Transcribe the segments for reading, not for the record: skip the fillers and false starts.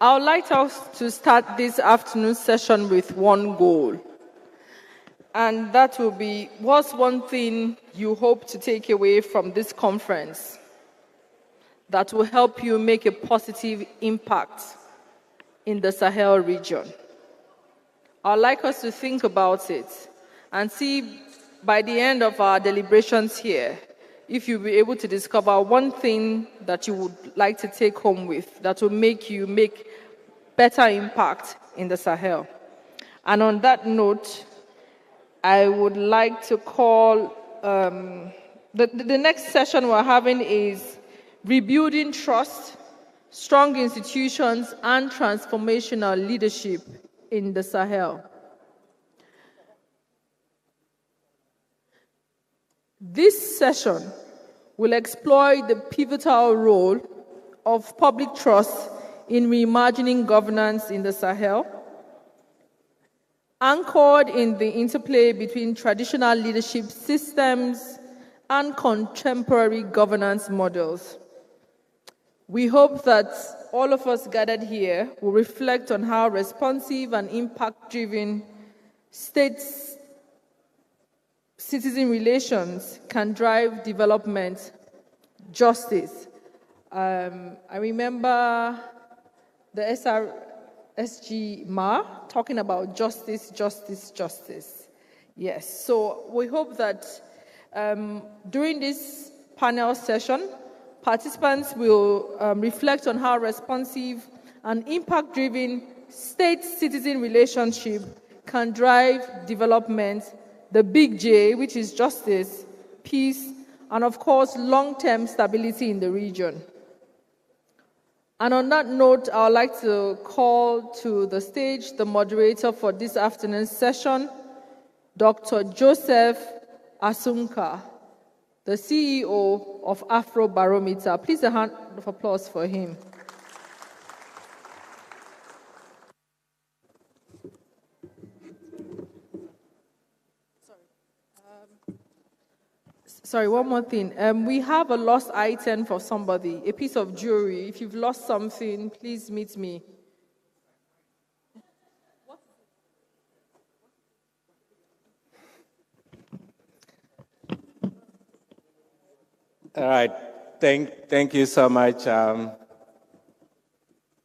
I would like us to start this afternoon session with one goal. And that will be, what's one thing you hope to take away from this conference that will help you make a positive impact in the Sahel region? I'd like us to think about it and see by the end of our deliberations here, if you'll be able to discover one thing that you would like to take home with that will make you make better impact in the Sahel. And on that note, I would like to call, the next session we're having is Rebuilding Trust, Strong Institutions, and Transformational Leadership in the Sahel. This session will explore the pivotal role of public trust in reimagining governance in the Sahel, anchored in the interplay between traditional leadership systems and contemporary governance models. We hope that all of us gathered here will reflect on how responsive and impact-driven state-citizen relations can drive development, justice. I remember the SG Ma talking about justice, justice, justice. Yes, so we hope that during this panel session, participants will reflect on how responsive and impact-driven state-citizen relationship can drive development, the big J, which is justice, peace, and of course, long-term stability in the region. And on that note, I would like to call to the stage the moderator for this afternoon's session, Dr. Joseph Asunka, the CEO of Afrobarometer. Please a hand of applause for him. Sorry, one more thing. We have a lost item for somebody, a piece of jewelry. If you've lost something, please meet me. All right. Thank you so much,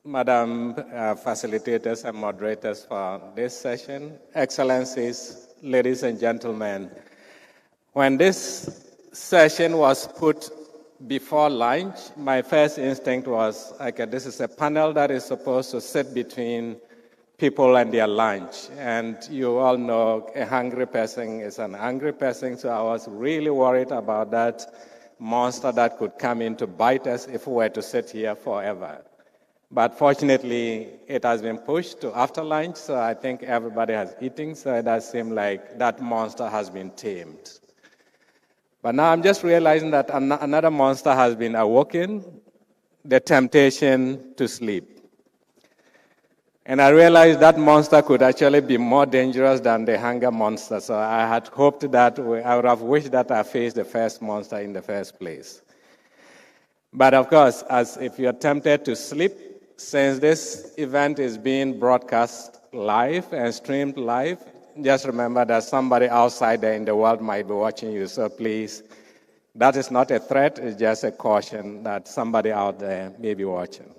Madam Facilitators and Moderators for this session. Excellencies, ladies and gentlemen, when this session was put before lunch, my first instinct was, okay, this is a panel that is supposed to sit between people and their lunch. And you all know a hungry person is an angry person, so I was really worried about that monster that could come in to bite us if we were to sit here forever. But fortunately, it has been pushed to after lunch, so I think everybody has eaten, so it does seem like that monster has been tamed. But now I'm just realizing that another monster has been awoken, the temptation to sleep. And I realized that monster could actually be more dangerous than the hunger monster. So I had hoped that I would have wished that I faced the first monster in the first place. But of course, as if you're tempted to sleep, since this event is being broadcast live and streamed live, just remember that somebody outside there in the world might be watching you. So please, that is not a threat. It's just a caution that somebody out there may be watching.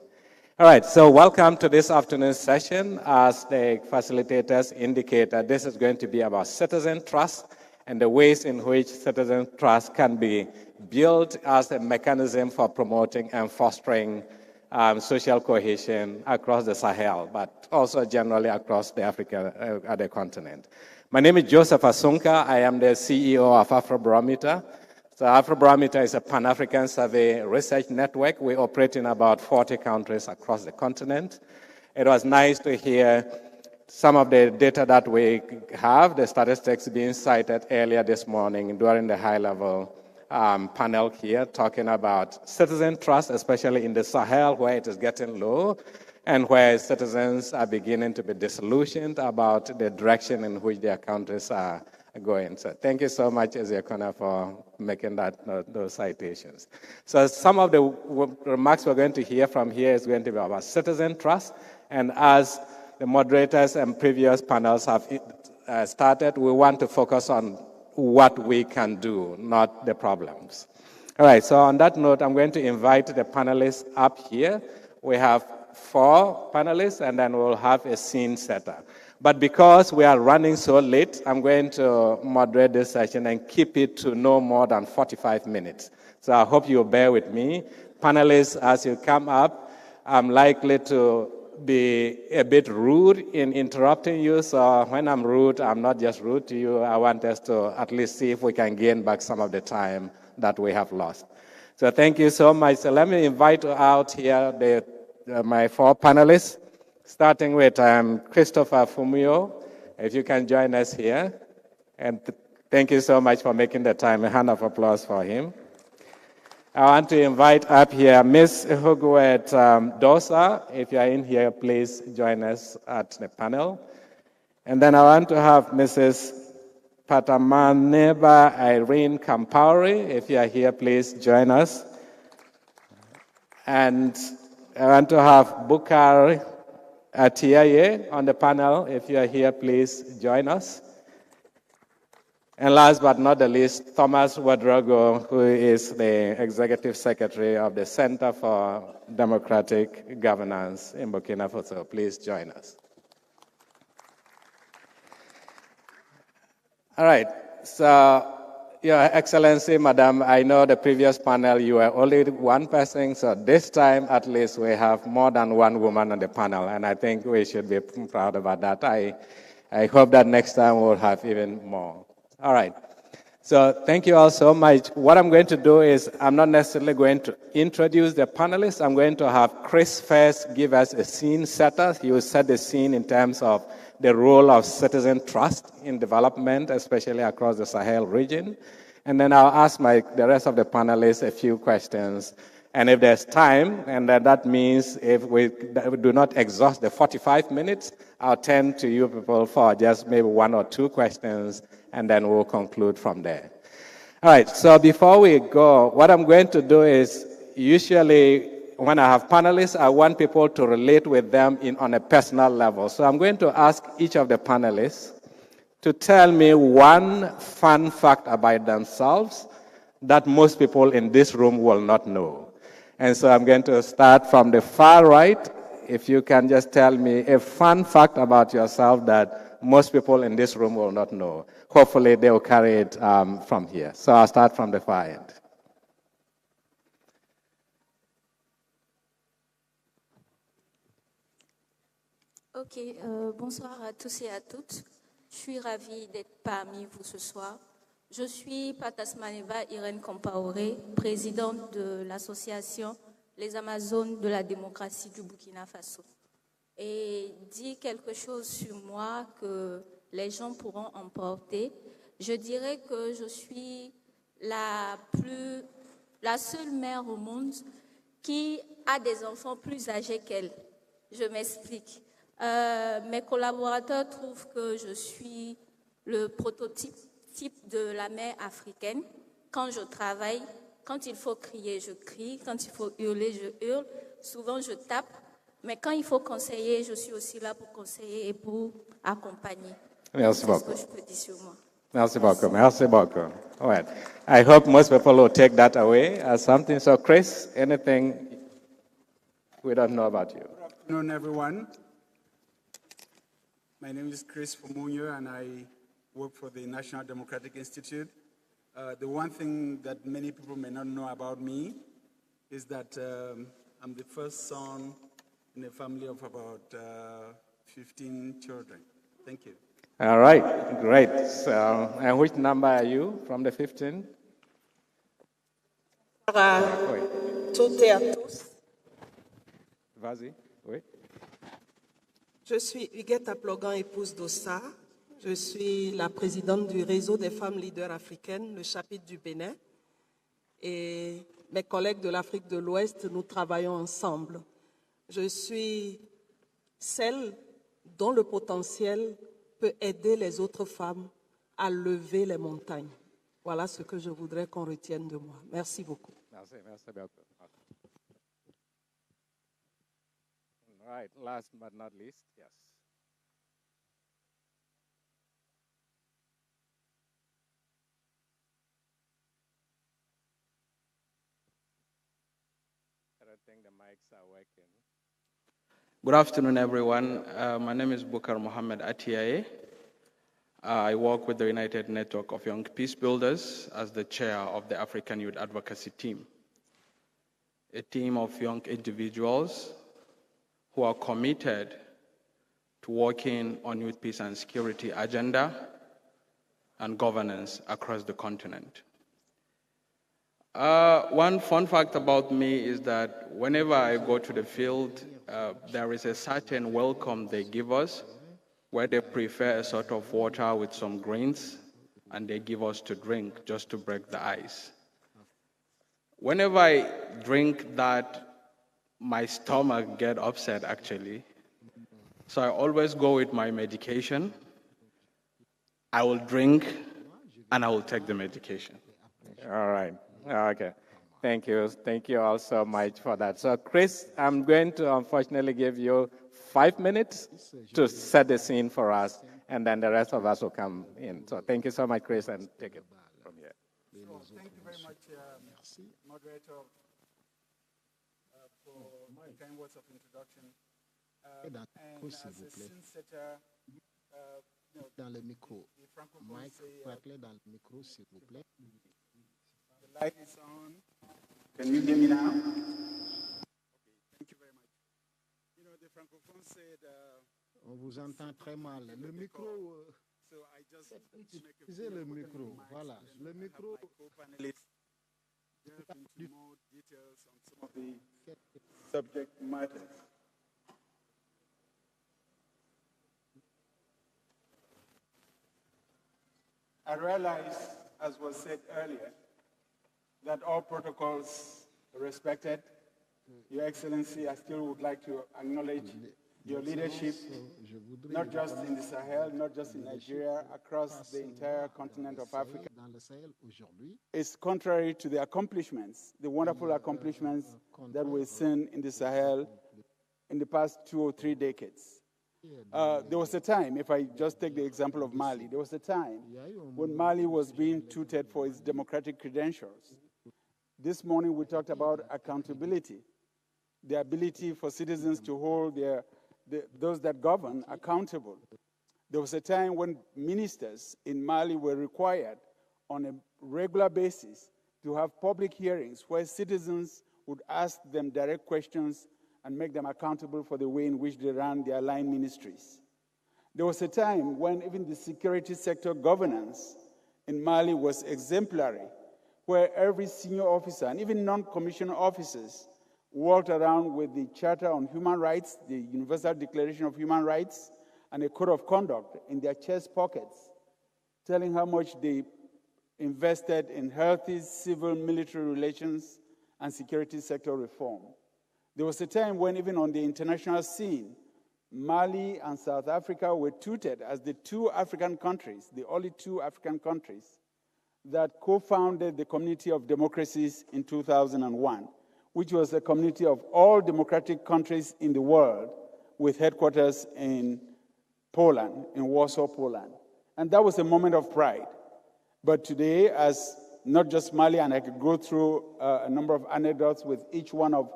All right, so welcome to this afternoon's session. As the facilitators indicated, this is going to be about citizen trust and the ways in which citizen trust can be built as a mechanism for promoting and fostering social cohesion across the Sahel, but also generally across the Africa, the continent. My name is Joseph Asunka. I am the CEO of Afrobarometer. So Afrobarometer is a Pan-African survey research network. We operate in about 40 countries across the continent. It was nice to hear some of the data that we have, the statistics being cited earlier this morning during the high-level panel here, talking about citizen trust, especially in the Sahel, where it is getting low, and where citizens are beginning to be disillusioned about the direction in which their countries are going. So thank you so much, Ezekiel, for making those citations. So some of the remarks we're going to hear from here is going to be about citizen trust. And as the moderators and previous panels have started, we want to focus on what we can do, not the problems. All right, so on that note, I'm going to invite the panelists up here. We have 4 panelists, and then we'll have a scene setter. But because we are running so late, I'm going to moderate this session and keep it to no more than 45 minutes. So I hope you'll bear with me. Panelists, as you come up, I'm likely to be a bit rude in interrupting you. So when I'm rude, I'm not just rude to you. I want us to at least see if we can gain back some of the time that we have lost. So thank you so much. So let me invite out here my 4 panelists, starting with Christopher Fumio. If you can join us here. And thank you so much for making the time. A hand of applause for him. I want to invite up here Ms. Huguet Dosa. If you are in here, please join us at the panel. And then I want to have Mrs. Patamaneba Irene Kampauri. If you are here, please join us. And I want to have Bukar Atiaye on the panel. If you are here, please join us. And last but not the least, Thomas Ouedraogo, who is the Executive Secretary of the Center for Democratic Governance in Burkina Faso. Please join us. All right. So, Your Excellency, Madam, I know the previous panel you were only one person, so this time at least we have more than one woman on the panel, and I think we should be proud about that. I hope that next time we'll have even more. All right. So thank you all so much. What I'm going to do is I'm not necessarily going to introduce the panelists. I'm going to have Chris first give us a scene setter. He will set the scene in terms of the role of citizen trust in development, especially across the Sahel region. And then I'll ask the rest of the panelists a few questions. And if there's time, and that means if we do not exhaust the 45 minutes, I'll turn to you people for just maybe 1 or 2 questions, and then we'll conclude from there. All right, so before we go, what I'm going to do is usually when I have panelists, I want people to relate with them on a personal level. So I'm going to ask each of the panelists to tell me one fun fact about themselves that most people in this room will not know. And so I'm going to start from the far right. If you can just tell me a fun fact about yourself that most people in this room will not know. Hopefully they will carry it from here. So I'll start from the far end. Ok, bonsoir à tous et à toutes. Je suis ravie d'être parmi vous ce soir. Je suis Patasmaneva Irene Compaoré, présidente de l'association Les Amazones de la démocratie du Burkina Faso. Et dire quelque chose sur moi que les gens pourront emporter, je dirais que je suis la seule mère au monde qui a des enfants plus âgés qu'elle. Je m'explique. Mes collaborateurs trouvent que je suis le prototype de la mère africaine. Quand je travaille, quand il faut crier, je crie. Quand il faut hurler, je hurle. Souvent, je tape. Mais quand il faut conseiller, je suis aussi là pour conseiller et pour accompagner. Merci beaucoup. C'est ce que je peux dire sur moi. Merci beaucoup. Merci beaucoup. All right. I hope most people will take that away as something. So, Chris, anything we don't know about you? Good afternoon, everyone. My name is Chris Fomunyo, and I work for the National Democratic Institute. The one thing that many people may not know about me is that I'm the first son in a family of about 15 children. Thank you. All right, great. So, and which number are you from the 15? Bonsoir à toutes et à tous. Vas-y, oui. Je suis Huguette Aplogan, épouse d'Ossa. Je suis la présidente du réseau des femmes leaders africaines, le chapitre du Bénin. Et mes collègues de l'Afrique de l'Ouest, nous travaillons ensemble. Je suis celle dont le potentiel peut aider les autres femmes à lever les montagnes. Voilà ce que je voudrais qu'on retienne de moi. Merci beaucoup. Merci, merci beaucoup. All right, last but not least, yes. I don't think the mics are working. Good afternoon, everyone. My name is Bukar Mohammed Atiaye. I work with the United Network of Young Peace Builders as the chair of the African Youth Advocacy Team, a team of young individuals who are committed to working on youth peace and security agenda and governance across the continent. One fun fact about me is that whenever I go to the field, there is a certain welcome they give us where they prefer a sort of water with some greens and they give us to drink just to break the ice. Whenever I drink that, my stomach gets upset actually. So I always go with my medication. I will drink and I will take the medication. All right. Okay. Thank you. Thank you all so much for that. So, Chris, I'm going to unfortunately give you 5 minutes to set the scene for us, and then the rest of us will come in. So, thank you so much, Chris, and take it from here. So, thank you very much, moderator, for the kind words of introduction. And as a scene setter, dans le micro. Mike, rappelez dans le micro, s'il vous plaît. The light is on. Can you hear me now? Okay, thank you very much. You know, the francophone said... On vous entend très mal. Le micro... So I just utilisez le micro, voilà. Le micro... Delve into more details on some of the subject matters. I realize, as was said earlier, that all protocols are respected. Your Excellency, I still would like to acknowledge your leadership, not just in the Sahel, not just in Nigeria, across the entire continent of Africa. It's contrary to the accomplishments, the wonderful accomplishments that we've seen in the Sahel in the past 2 or 3 decades. There was a time, if I just take the example of Mali, there was a time when Mali was being tutored for its democratic credentials. This morning we talked about accountability, the ability for citizens to hold those that govern accountable. There was a time when ministers in Mali were required on a regular basis to have public hearings where citizens would ask them direct questions and make them accountable for the way in which they ran their line ministries. There was a time when even the security sector governance in Mali was exemplary, where every senior officer and even non-commissioned officers walked around with the Charter on Human Rights, the Universal Declaration of Human Rights, and a code of conduct in their chest pockets, telling how much they invested in healthy civil-military relations and security sector reform. There was a time when even on the international scene, Mali and South Africa were touted as the 2 African countries, the only 2 African countries, that co-founded the Community of Democracies in 2001, which was a community of all democratic countries in the world with headquarters in Poland, in Warsaw, Poland. And that was a moment of pride. But today, as not just Mali, and I could go through a number of anecdotes with each one of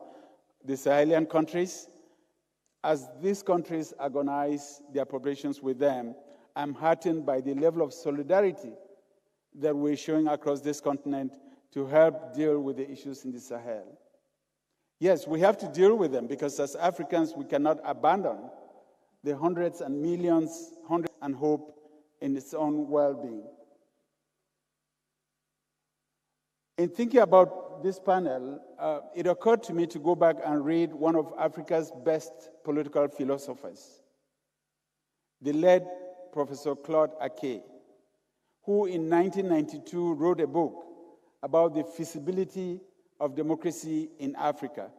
the Sahelian countries, as these countries agonize their populations with them, I'm heartened by the level of solidarity that we're showing across this continent to help deal with the issues in the Sahel. Yes, we have to deal with them because as Africans, we cannot abandon the hundreds and millions, and hope in its own well-being. In thinking about this panel, it occurred to me to go back and read one of Africa's best political philosophers, the late Professor Claude Ake, who in 1992 wrote a book about the feasibility of democracy in Africa.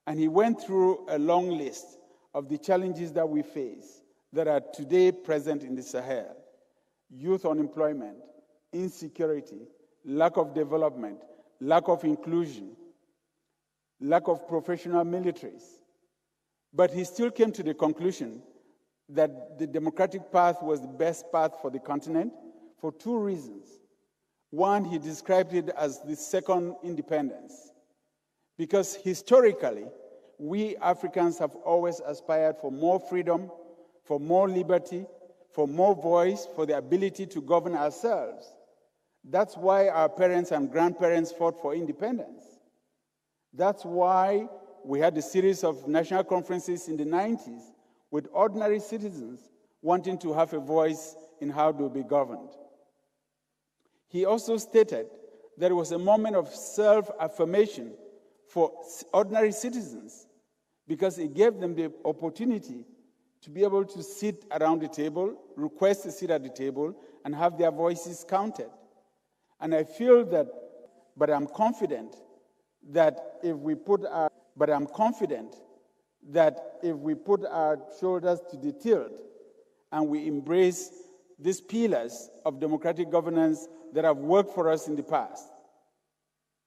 And he went through a long list of the challenges that we face that are today present in the Sahel. youth unemployment, insecurity, lack of development, lack of inclusion, lack of professional militaries. But he still came to the conclusion that the democratic path was the best path for the continent for two reasons. One, he described it as the second independence, because historically, we Africans have always aspired for more freedom, for more liberty, for more voice, for the ability to govern ourselves. That's why our parents and grandparents fought for independence. That's why we had a series of national conferences in the 90s with ordinary citizens wanting to have a voice in how to be governed. He also stated that it was a moment of self-affirmation for ordinary citizens because it gave them the opportunity to be able to sit around the table, request to sit at the table, and have their voices counted. And I feel that, but I'm confident that if we put our shoulders to the tilt and we embrace these pillars of democratic governance that have worked for us in the past,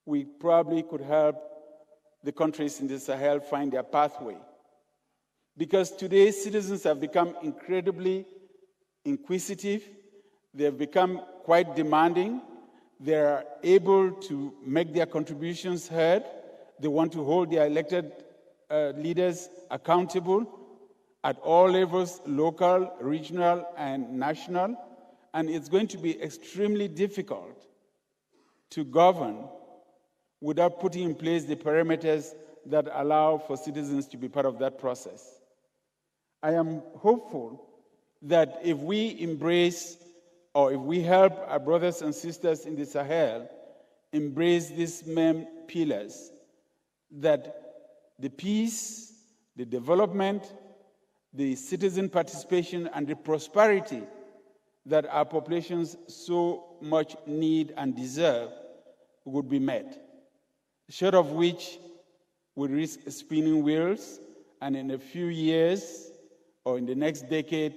we probably could help the countries in the Sahel find their pathway. Because today, citizens have become incredibly inquisitive, they have become quite demanding, they are able to make their contributions heard, they want to hold their elected leaders accountable at all levels, local, regional, and national, and it's going to be extremely difficult to govern without putting in place the parameters that allow for citizens to be part of that process. I am hopeful that if we embrace or if we help our brothers and sisters in the Sahel embrace these main pillars, that the peace, the development, the citizen participation, and the prosperity that our populations so much need and deserve would be met. Short of which, we risk spinning wheels, and in a few years, or in the next decade,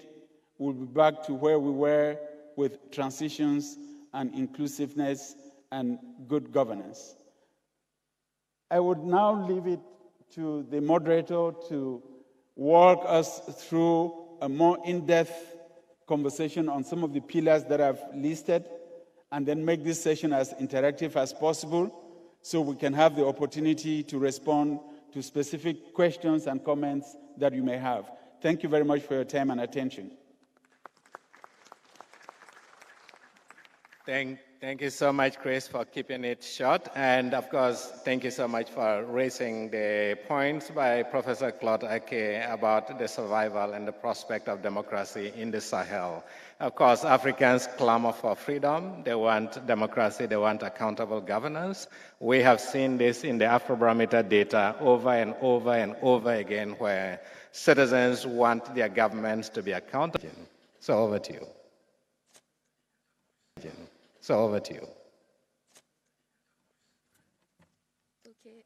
we'll be back to where we were with transitions and inclusiveness and good governance. I would now leave it to the moderator to walk us through a more in-depth conversation on some of the pillars that I've listed, and then make this session as interactive as possible so we can have the opportunity to respond to specific questions and comments that you may have. Thank you very much for your time and attention. Thank you so much, Chris, for keeping it short. And of course, thank you so much for raising the points by Professor Claude Ake about the survival and the prospect of democracy in the Sahel. Of course, Africans clamor for freedom. They want democracy. They want accountable governance. We have seen this in the Afrobarometer data over and over and over again, where citizens want their governments to be accountable. So over to you. So over to you. Ok,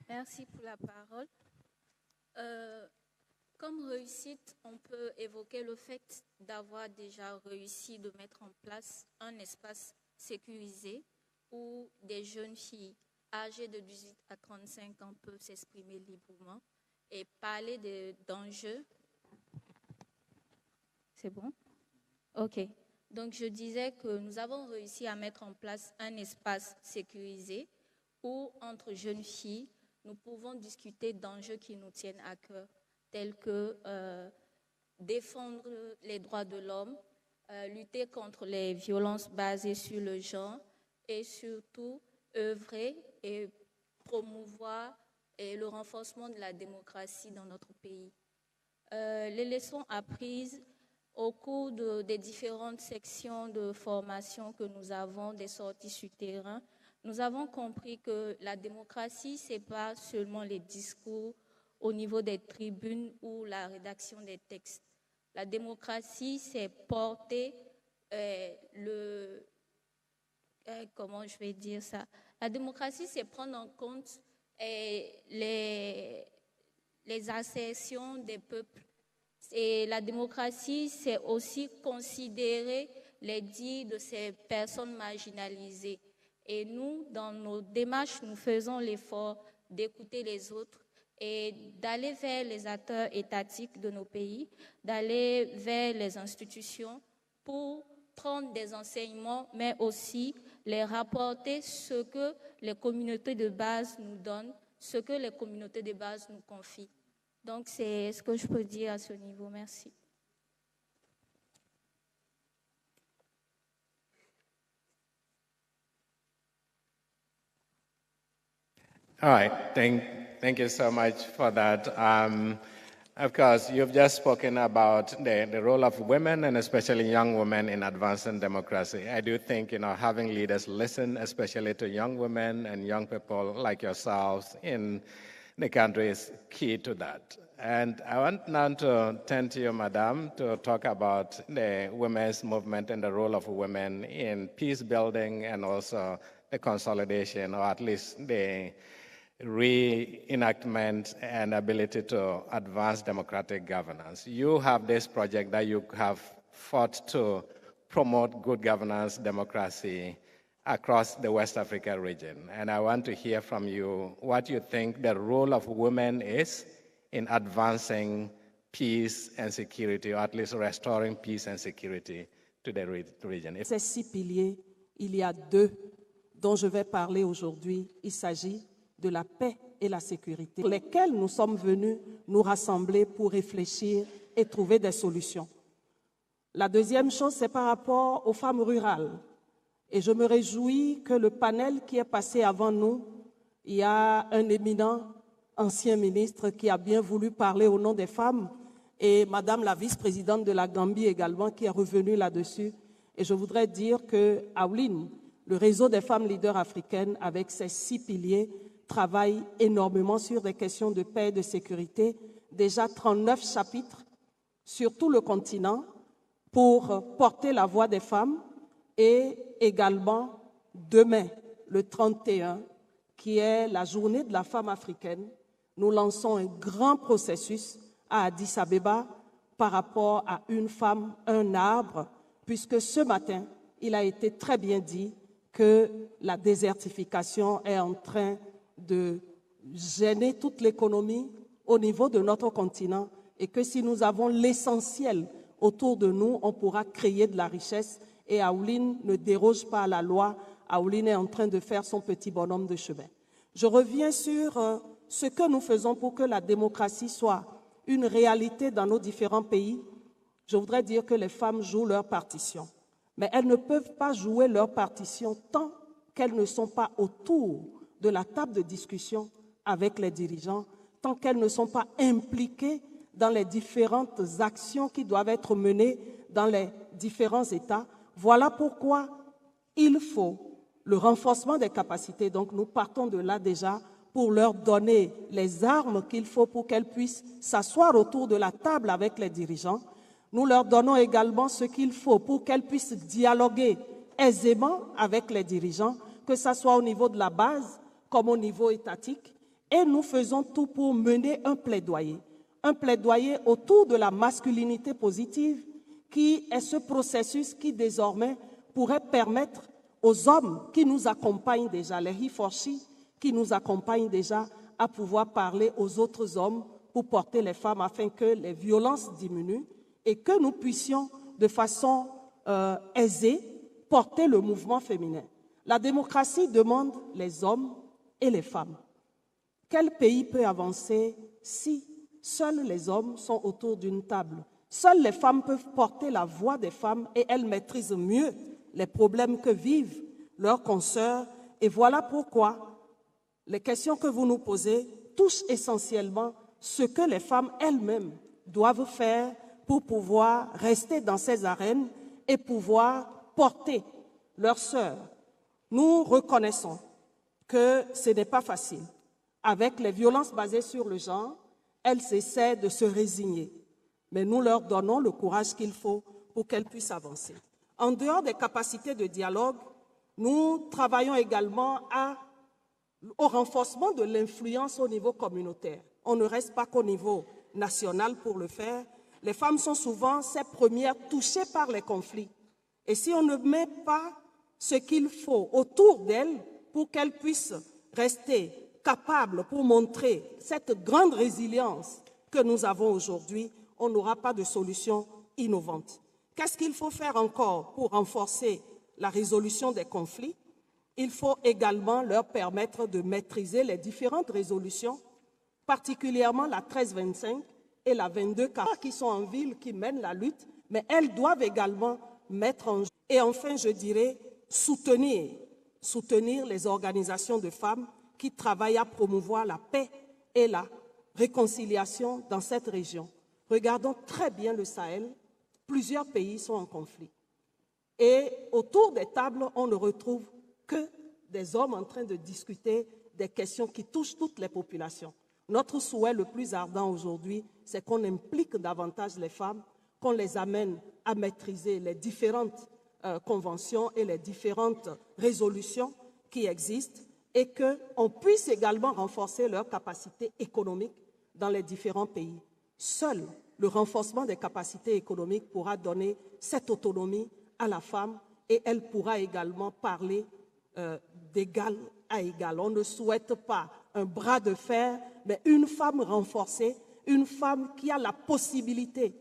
merci pour la parole. Comme réussite, on peut évoquer le fait d'avoir déjà réussi de mettre en place un espace sécurisé où des jeunes filles âgées de 18 à 35 ans peuvent s'exprimer librement et parler d'enjeux. C'est bon? Ok. Donc, je disais que nous avons réussi à mettre en place un espace sécurisé où, entre jeunes filles, nous pouvons discuter d'enjeux qui nous tiennent à cœur, tels que défendre les droits de l'homme, lutter contre les violences basées sur le genre et surtout œuvrer et promouvoir le renforcement de la démocratie dans notre pays. Les leçons apprises au cours des différentes sections de formation que nous avons, des sorties sur terrain, nous avons compris que la démocratie, ce n'est pas seulement les discours au niveau des tribunes ou la rédaction des textes. La démocratie, c'est porter comment je vais dire ça? La démocratie, c'est prendre en compte les assertions des peuples. Et la démocratie, c'est aussi considérer les dires de ces personnes marginalisées. Et nous, dans nos démarches, nous faisons l'effort d'écouter les autres et d'aller vers les acteurs étatiques de nos pays, d'aller vers les institutions pour prendre des enseignements, mais aussi les rapporter ce que les communautés de base nous donnent, ce que les communautés de base nous confient. Donc, c'est ce que je peux dire à ce niveau. Merci. All right, thank you so much for that. Of course, you've just spoken about the role of women and especially young women in advancing democracy. I do think, having leaders listen, especially to young women and young people like yourselves in the country is key to that. And I want now to turn to you, Madam, to talk about the women's movement and the role of women in peace building and also the consolidation, or at least the reenactment and ability to advance democratic governance. You have this project that you have fought to promote good governance, democracy across the West Africa region. And I want to hear from you what you think the role of women is in advancing peace and security, or at least restoring peace and security to the region. Ces 6 piliers, il y a 2 dont je vais parler aujourd'hui. Il s'agit de la paix et la sécurité, pour lesquels nous sommes venus nous rassembler pour réfléchir et trouver des solutions. La deuxième chose, c'est par rapport aux femmes rurales. Et je me réjouis que le panel qui est passé avant nous, il y a un éminent ancien ministre qui a bien voulu parler au nom des femmes, et Madame la vice-présidente de la Gambie également qui est revenue là-dessus. Et je voudrais dire que Aouline, le réseau des femmes leaders africaines, avec ses 6 piliers, travaille énormément sur des questions de paix et de sécurité. Déjà 39 chapitres sur tout le continent pour porter la voix des femmes. Et également, demain, le 31, qui est la journée de la femme africaine, nous lançons un grand processus à Addis Abeba par rapport à une femme, un arbre, puisque ce matin, il a été très bien dit que la désertification est en train de gêner toute l'économie au niveau de notre continent et que si nous avons l'essentiel autour de nous, on pourra créer de la richesse. Et Aouline ne déroge pas à la loi. Aouline est en train de faire son petit bonhomme de chemin. Je reviens sur ce que nous faisons pour que la démocratie soit une réalité dans nos différents pays. Je voudrais dire que les femmes jouent leur partition. Mais elles ne peuvent pas jouer leur partition tant qu'elles ne sont pas autour de la table de discussion avec les dirigeants, tant qu'elles ne sont pas impliquées dans les différentes actions qui doivent être menées dans les différents États. Voilà pourquoi il faut le renforcement des capacités. Donc nous partons de là déjà pour leur donner les armes qu'il faut pour qu'elles puissent s'asseoir autour de la table avec les dirigeants. Nous leur donnons également ce qu'il faut pour qu'elles puissent dialoguer aisément avec les dirigeants, que ce soit au niveau de la base comme au niveau étatique. Et nous faisons tout pour mener un plaidoyer autour de la masculinité positive, qui est ce processus qui désormais pourrait permettre aux hommes qui nous accompagnent déjà, les he-for-she, qui nous accompagnent déjà, à pouvoir parler aux autres hommes pour porter les femmes afin que les violences diminuent et que nous puissions de façon aisée porter le mouvement féminin. La démocratie demande les hommes et les femmes. Quel pays peut avancer si seuls les hommes sont autour d'une table? Seules les femmes peuvent porter la voix des femmes et elles maîtrisent mieux les problèmes que vivent leurs consoeurs. Et voilà pourquoi les questions que vous nous posez touchent essentiellement ce que les femmes elles-mêmes doivent faire pour pouvoir rester dans ces arènes et pouvoir porter leurs sœurs. Nous reconnaissons que ce n'est pas facile. Avec les violences basées sur le genre, elles essaient de se résigner. Mais nous leur donnons le courage qu'il faut pour qu'elles puissent avancer. En dehors des capacités de dialogue, nous travaillons également au renforcement de l'influence au niveau communautaire. On ne reste pas qu'au niveau national pour le faire. Les femmes sont souvent ces premières touchées par les conflits. Et si on ne met pas ce qu'il faut autour d'elles pour qu'elles puissent rester capables pour montrer cette grande résilience que nous avons aujourd'hui, on n'aura pas de solution innovante. Qu'est-ce qu'il faut faire encore pour renforcer la résolution des conflits? Il faut également leur permettre de maîtriser les différentes résolutions, particulièrement la 1325 et la 2240, qui sont en ville, qui mènent la lutte, mais elles doivent également mettre en jeu. Et enfin, je dirais, soutenir les organisations de femmes qui travaillent à promouvoir la paix et la réconciliation dans cette région. Regardons très bien le Sahel, plusieurs pays sont en conflit. Et autour des tables, on ne retrouve que des hommes en train de discuter des questions qui touchent toutes les populations. Notre souhait le plus ardent aujourd'hui, c'est qu'on implique davantage les femmes, qu'on les amène à maîtriser les différentes conventions et les différentes résolutions qui existent et qu'on puisse également renforcer leurs capacités économiques dans les différents pays. Seul le renforcement des capacités économiques pourra donner cette autonomie à la femme et elle pourra également parler d'égal à égal. On ne souhaite pas un bras de fer, mais une femme renforcée, une femme qui a la possibilité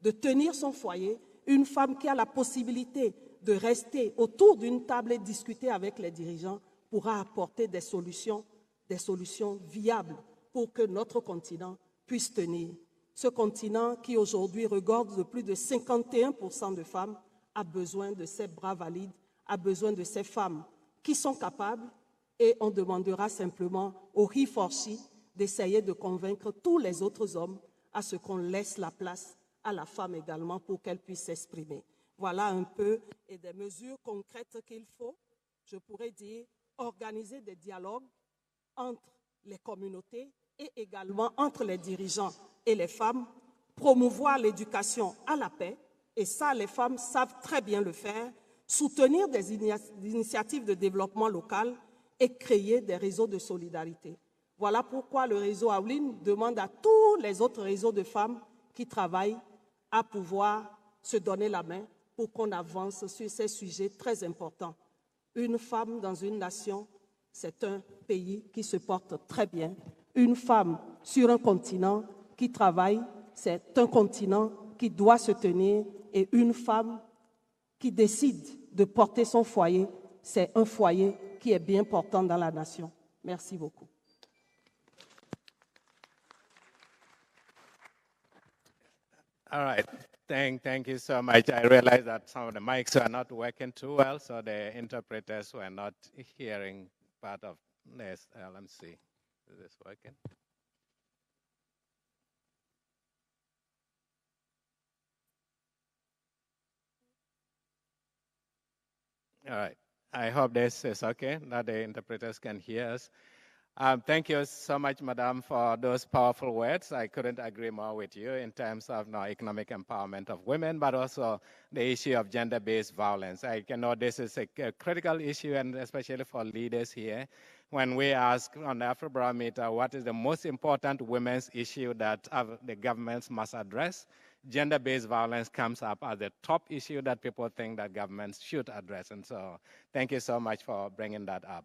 de tenir son foyer, une femme qui a la possibilité de rester autour d'une table et discuter avec les dirigeants pourra apporter des solutions viables pour que notre continent puisse tenir. Ce continent qui aujourd'hui regorge de plus de 51% de femmes a besoin de ces bras valides, a besoin de ces femmes qui sont capables et on demandera simplement au He4She d'essayer de convaincre tous les autres hommes à ce qu'on laisse la place à la femme également pour qu'elle puisse s'exprimer. Voilà un peu et des mesures concrètes qu'il faut, je pourrais dire, organiser des dialogues entre les communautés et également entre les dirigeants et les femmes, promouvoir l'éducation à la paix, et ça, les femmes savent très bien le faire, soutenir des initiatives de développement local et créer des réseaux de solidarité. Voilà pourquoi le réseau Aoulin demande à tous les autres réseaux de femmes qui travaillent à pouvoir se donner la main pour qu'on avance sur ces sujets très importants. Une femme dans une nation, c'est un pays qui se porte très bien. Une femme sur un continent qui travaille, c'est un continent qui doit se tenir. Et une femme qui décide de porter son foyer, c'est un foyer qui est bien portant dans la nation. Merci beaucoup. All right. Thank you so much. I realized that some of the mics are not working too well, so the interpreters were not hearing part of this. Let me see. Is this working? All right. I hope this is okay, that the interpreters can hear us. Thank you so much, Madam, for those powerful words. I couldn't agree more with you in terms of economic empowerment of women, but also the issue of gender-based violence. I know this is a critical issue, and especially for leaders here. When we ask on the Afrobarometer what is the most important women's issue that the governments must address, gender-based violence comes up as the top issue that people think that governments should address. And so thank you so much for bringing that up.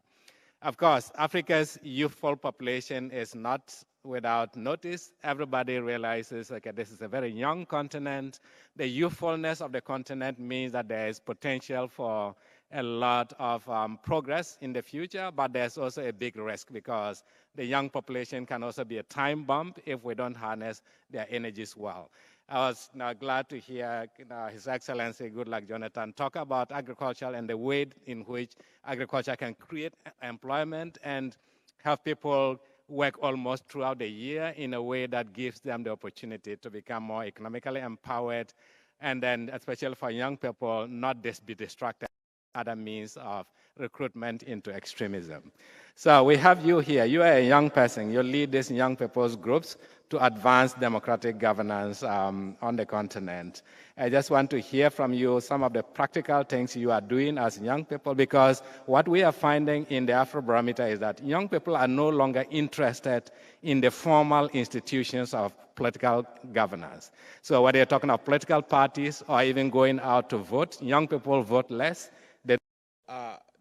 Of course, Africa's youthful population is not without notice. Everybody realizes, okay, this is a very young continent. The youthfulness of the continent means that there is potential for a lot of progress in the future, but there's also a big risk because the young population can also be a time bomb if we don't harness their energies well. I was glad to hear His Excellency Goodluck Jonathan talk about agriculture and the way in which agriculture can create employment and have people work almost throughout the year in a way that gives them the opportunity to become more economically empowered, and then especially for young people, not be distracted by other means of recruitment into extremism. So we have you here. You are a young person. You lead these young people's groups to advance democratic governance on the continent. I just want to hear from you some of the practical things you are doing as young people, because what we are finding in the Afrobarometer is that young people are no longer interested in the formal institutions of political governance. So whether you're talking of political parties or even going out to vote, young people vote less.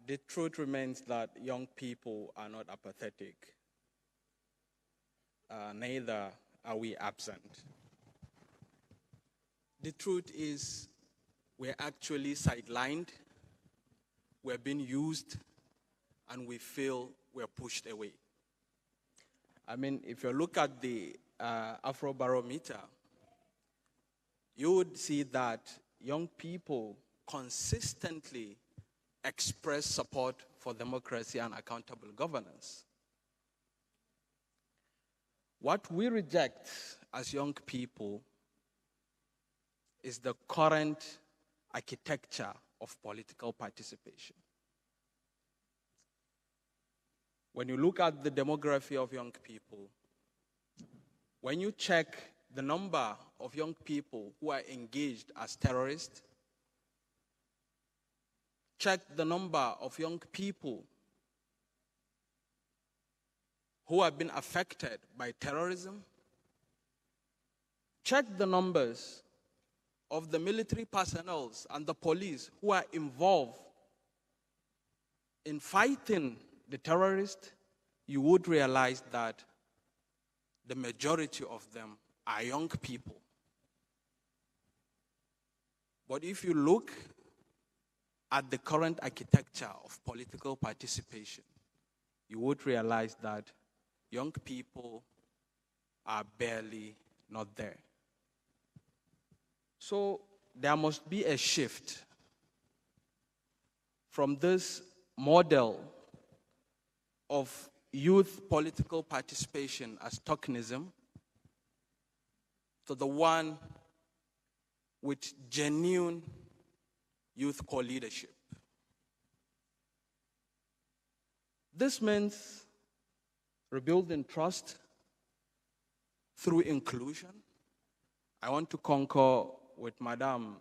The truth remains that young people are not apathetic. Neither are we absent. The truth is we're actually sidelined, we're being used, and we feel we're pushed away. I mean, if you look at the Afrobarometer, you would see that young people consistently express support for democracy and accountable governance. What we reject as young people is the current architecture of political participation. When you look at the demography of young people, when you check the number of young people who are engaged as terrorists, check the number of young people who have been affected by terrorism, check the numbers of the military personnel and the police who are involved in fighting the terrorists, you would realize that the majority of them are young people. But if you look at the current architecture of political participation, you would realize that young people are barely not there. So there must be a shift from this model of youth political participation as tokenism to the one with genuine youth co-leadership. This means rebuilding trust through inclusion. I want to concur with Madame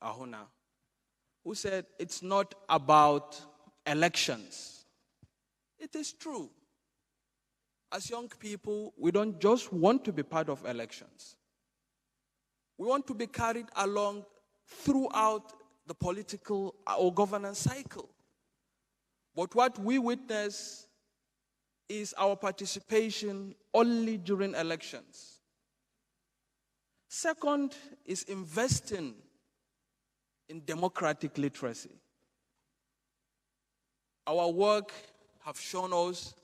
Ahuna, who said it's not about elections. It is true. As young people, we don't just want to be part of elections. We want to be carried along throughout the political or governance cycle. But what we witness is our participation only during elections. Second is investing in democratic literacy. Our work have shown us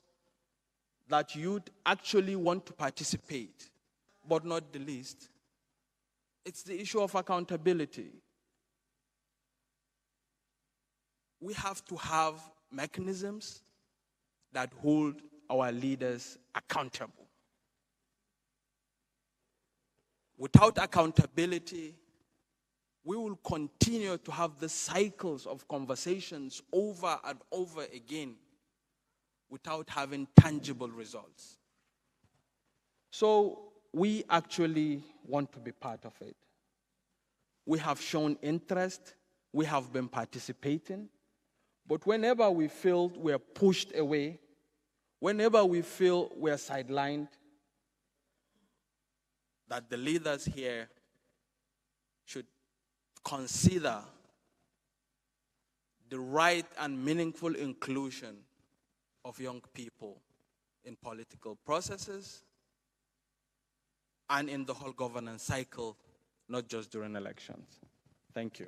that youth actually want to participate, but not the least. It's the issue of accountability. We have to have mechanisms that hold our leaders accountable. Without accountability, we will continue to have the cycles of conversations over and over again without having tangible results. So we actually want to be part of it. We have shown interest, we have been participating, but whenever we feel we are pushed away, whenever we feel we are sidelined, that the leaders here should consider the right and meaningful inclusion of young people in political processes and in the whole governance cycle, not just during elections. Thank you.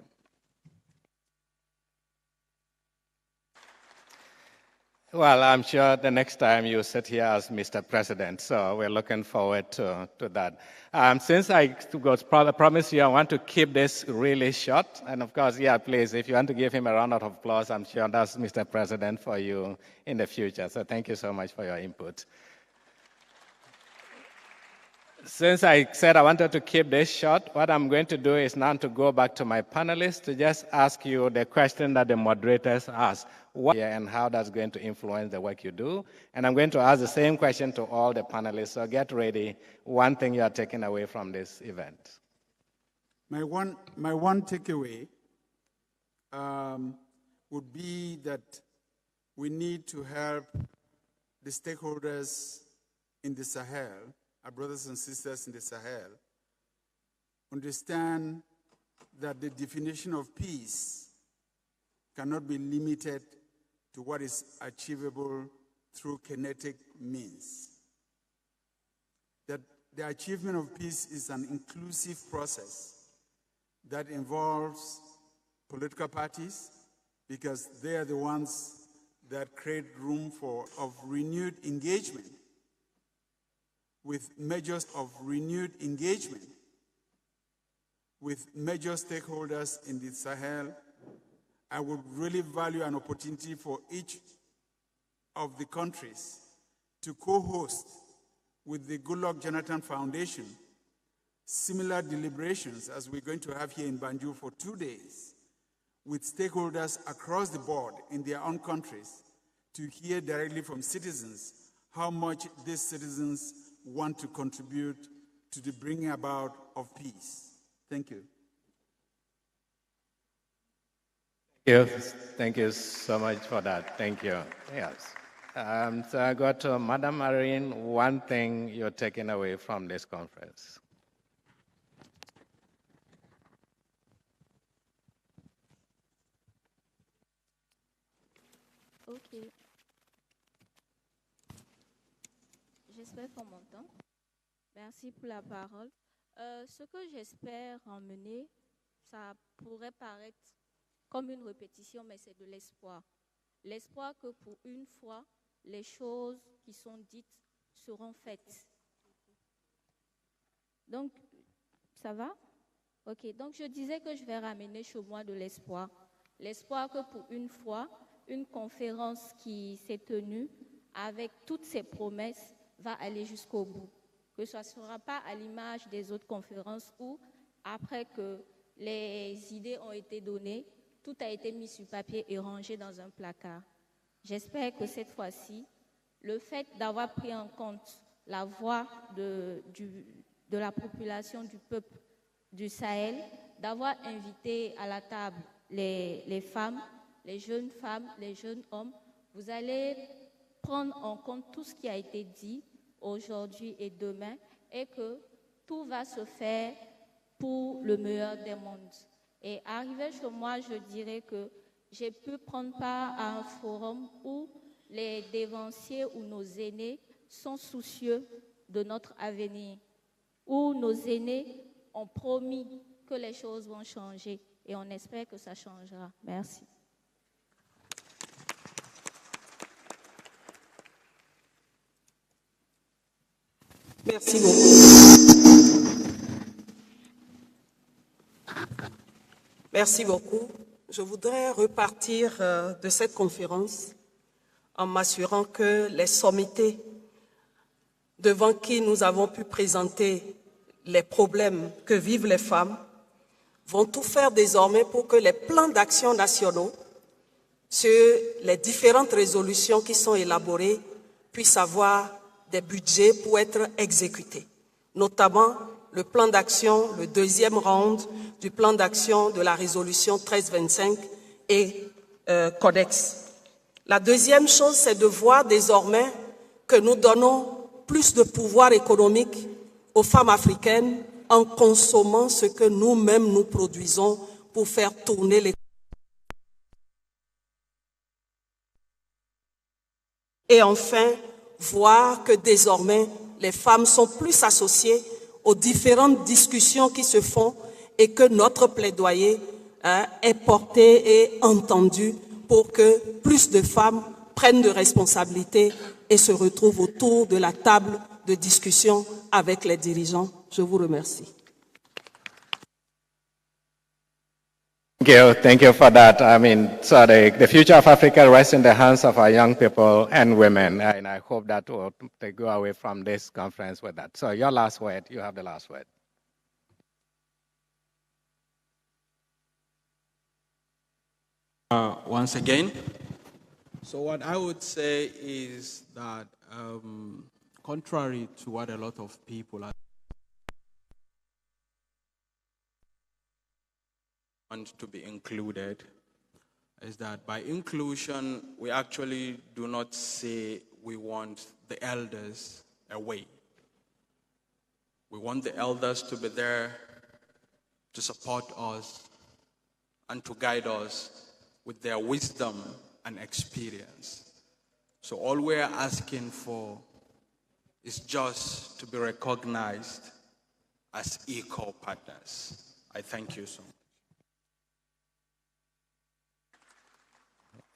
Well, I'm sure the next time you sit here as Mr. President, so we're looking forward to that. Since I promised you, I want to keep this really short. And of course, yeah, please, if you want to give him a round of applause, I'm sure that's Mr. President for you in the future. So thank you so much for your input. Since I said I wanted to keep this short, what I'm going to do is now to go back to my panelists to just ask you the question that the moderators asked, and how that's going to influence the work you do. And I'm going to ask the same question to all the panelists, so get ready. One thing you are taking away from this event. My one takeaway would be that we need to help the stakeholders in the Sahel, our brothers and sisters in the Sahel, understand that the definition of peace cannot be limited to what is achievable through kinetic means. That the achievement of peace is an inclusive process that involves political parties, because they are the ones that create room of renewed engagement with measures of renewed engagement with major stakeholders in the Sahel. I would really value an opportunity for each of the countries to co-host with the Goodluck Jonathan Foundation similar deliberations as we're going to have here in Banjul for 2 days, with stakeholders across the board in their own countries, to hear directly from citizens how much these citizens want to contribute to the bringing about of peace. Thank you. Thank you so much for that. Thank you. Yes. So I got to Madam Marine, one thing you're taking away from this conference. Ok. J'espère qu'on m'entend. Merci pour la parole. Ce que j'espère emmener, ça pourrait paraître comme une répétition, mais c'est de l'espoir. L'espoir que pour une fois, les choses qui sont dites seront faites. Donc, ça va? Ok, donc je disais que je vais ramener chez moi de l'espoir. L'espoir que pour une fois, une conférence qui s'est tenue avec toutes ses promesses va aller jusqu'au bout. Que ce ne sera pas à l'image des autres conférences où, après que les idées ont été données, tout a été mis sur papier et rangé dans un placard. J'espère que cette fois-ci, le fait d'avoir pris en compte la voix de la population, du peuple du Sahel, d'avoir invité à la table les femmes, les jeunes hommes, vous allez prendre en compte tout ce qui a été dit aujourd'hui et demain, et que tout va se faire pour le meilleur des mondes. Et arrivé chez moi, je dirais que j'ai pu prendre part à un forum où les dévanciers ou nos aînés sont soucieux de notre avenir, où nos aînés ont promis que les choses vont changer, et on espère que ça changera. Merci. Merci beaucoup. Merci beaucoup. Je voudrais repartir de cette conférence en m'assurant que les sommités devant qui nous avons pu présenter les problèmes que vivent les femmes vont tout faire désormais pour que les plans d'action nationaux sur les différentes résolutions qui sont élaborées puissent avoir des budgets pour être exécutés, notamment le plan d'action, le deuxième round du plan d'action de la résolution 1325 et Codex. La deuxième chose, c'est de voir désormais que nous donnons plus de pouvoir économique aux femmes africaines en consommant ce que nous-mêmes nous produisons pour faire tourner les... Et enfin, voir que désormais, les femmes sont plus associées aux différentes discussions qui se font et que notre plaidoyer est porté et entendu pour que plus de femmes prennent de responsabilités et se retrouvent autour de la table de discussion avec les dirigeants. Je vous remercie. Thank you for that. I mean, so the future of Africa rests in the hands of our young people and women, and I hope that they go away from this conference with that. So your last word, you have the last word. Once again, so what I would say is that contrary to what a lot of people want to be included, is that by inclusion, we actually do not say we want the elders away. We want the elders to be there to support us and to guide us with their wisdom and experience. So all we're asking for is just to be recognized as equal partners. I thank you so much.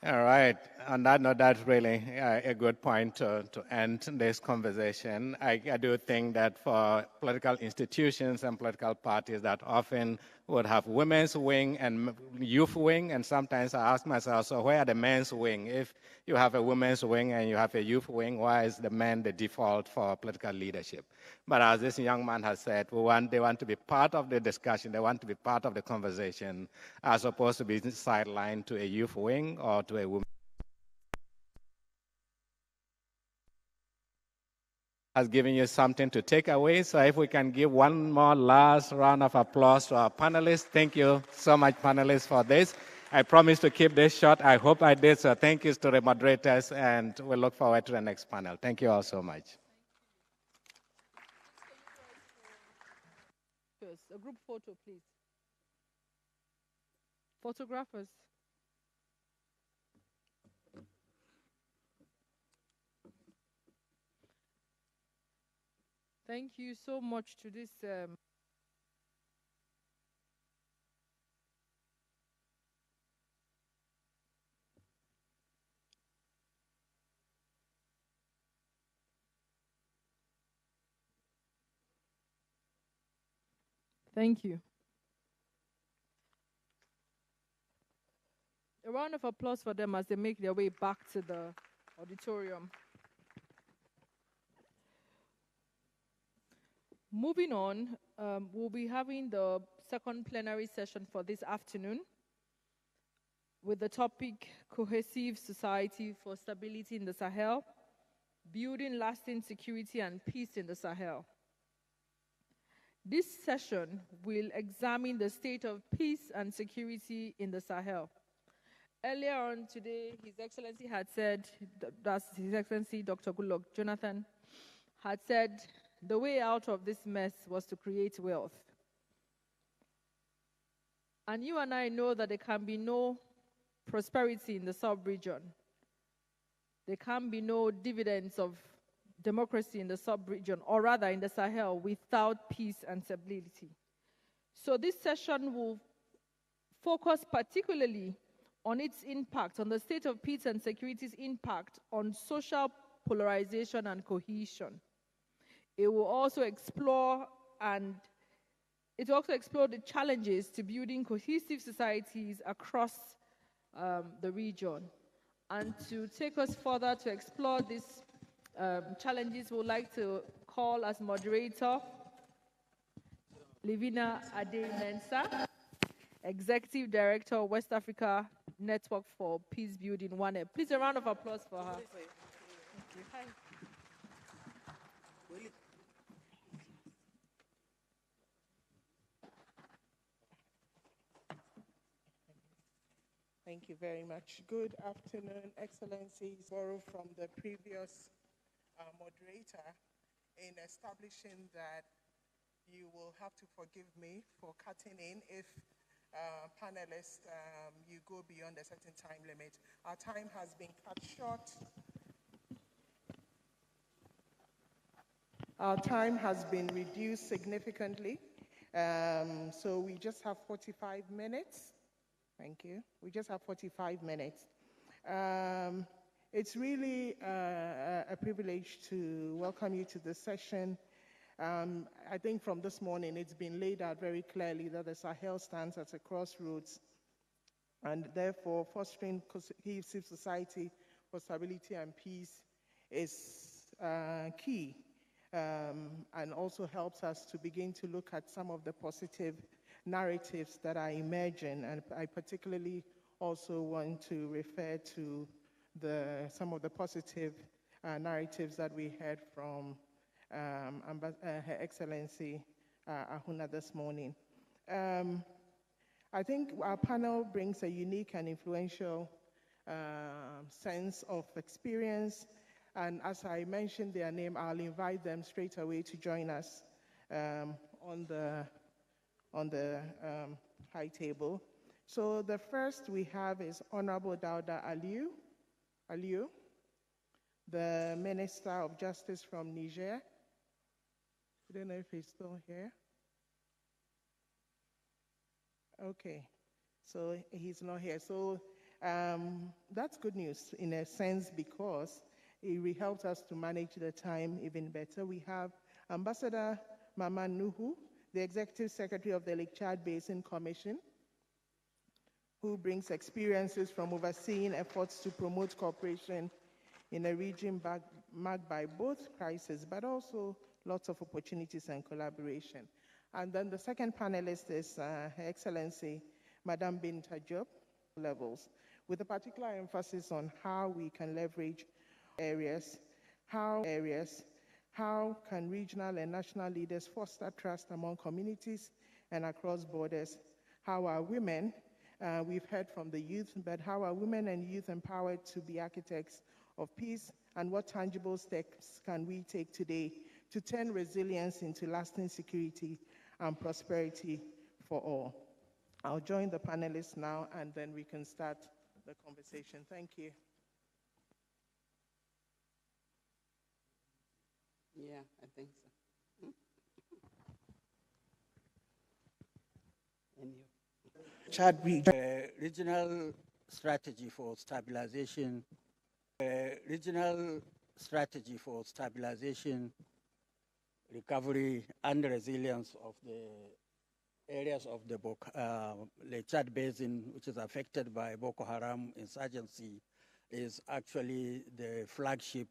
All right. On that note, that's really a good point to end this conversation. I do think that for political institutions and political parties that often would have women's wing and youth wing, and sometimes I ask myself, so where are the men's wing? If you have a women's wing and you have a youth wing, why is the men the default for political leadership? But as this young man has said, they want to be part of the discussion, they want to be part of the conversation, as opposed to being sidelined to a youth wing or to a woman. Has given you something to take away. So if we can give one more last round of applause to our panelists. Thank you so much, panelists, for this. I promise to keep this short. I hope I did. So thank you to the moderators, and we look forward to the next panel. Thank you all so much. A group photo, please. Photographers. Thank you so much to this. Thank you. A round of applause for them as they make their way back to the auditorium. Moving on, we'll be having the second plenary session for this afternoon with the topic Cohesive Society for Stability in the Sahel, Building Lasting Security and Peace in the Sahel. This session will examine the state of peace and security in the Sahel. Earlier on today, His Excellency had said, that's His Excellency Dr. Goodluck Jonathan, had said the way out of this mess was to create wealth. And you and I know that there can be no prosperity in the sub-region. There can be no dividends of democracy in the sub-region, or rather in the Sahel, without peace and stability. So this session will focus particularly on its impact, on the state of peace and security's impact on social polarization and cohesion. It will also explore the challenges to building cohesive societies across the region. And to take us further to explore these challenges, we would like to call as moderator Livina Ade-Mensah, Executive Director, West Africa Network for Peace Building, WANEP. Please, a round of applause for her. Thank you. Hi. Thank you very much. Good afternoon, Excellencies. Borrow from the previous moderator in establishing that you will have to forgive me for cutting in if panelists, you go beyond a certain time limit. Our time has been cut short. Our time has been reduced significantly. So we just have 45 minutes. Thank you. We just have 45 minutes. It's really a privilege to welcome you to this session. I think from this morning, it's been laid out very clearly that the Sahel stands at a crossroads And therefore, fostering cohesive society for stability and peace is key, and also helps us to begin to look at some of the positive narratives that are emerging. And I particularly also want to refer to some of the positive narratives that we heard from Her Excellency Ahuna this morning. I think our panel brings a unique and influential sense of experience. And as I mentioned their name, I'll invite them straight away to join us on the high table. So the first we have is Honorable Dauda Aliyu, the Minister of Justice from Niger. I don't know if he's still here. Okay, so he's not here. So that's good news in a sense, because it helps us to manage the time even better. We have Ambassador Maman Nuhu, the Executive Secretary of the Lake Chad Basin Commission, who brings experiences from overseeing efforts to promote cooperation in a region marked by both crisis, but also lots of opportunities and collaboration. And then the second panelist is Her Excellency Madame Binta Diop, levels, with a particular emphasis on how we can leverage areas, how can regional and national leaders foster trust among communities and across borders, how are women, we've heard from the youth, but how are women and youth empowered to be architects of peace, and what tangible steps can we take today to turn resilience into lasting security and prosperity for all. I'll join the panelists now, and then we can start the conversation. Thank you. Yeah, I think so. And you? Chad regional strategy for stabilization. Regional strategy for stabilization, recovery, and resilience of the areas of the Lake Chad Basin, which is affected by Boko Haram insurgency, is actually the flagship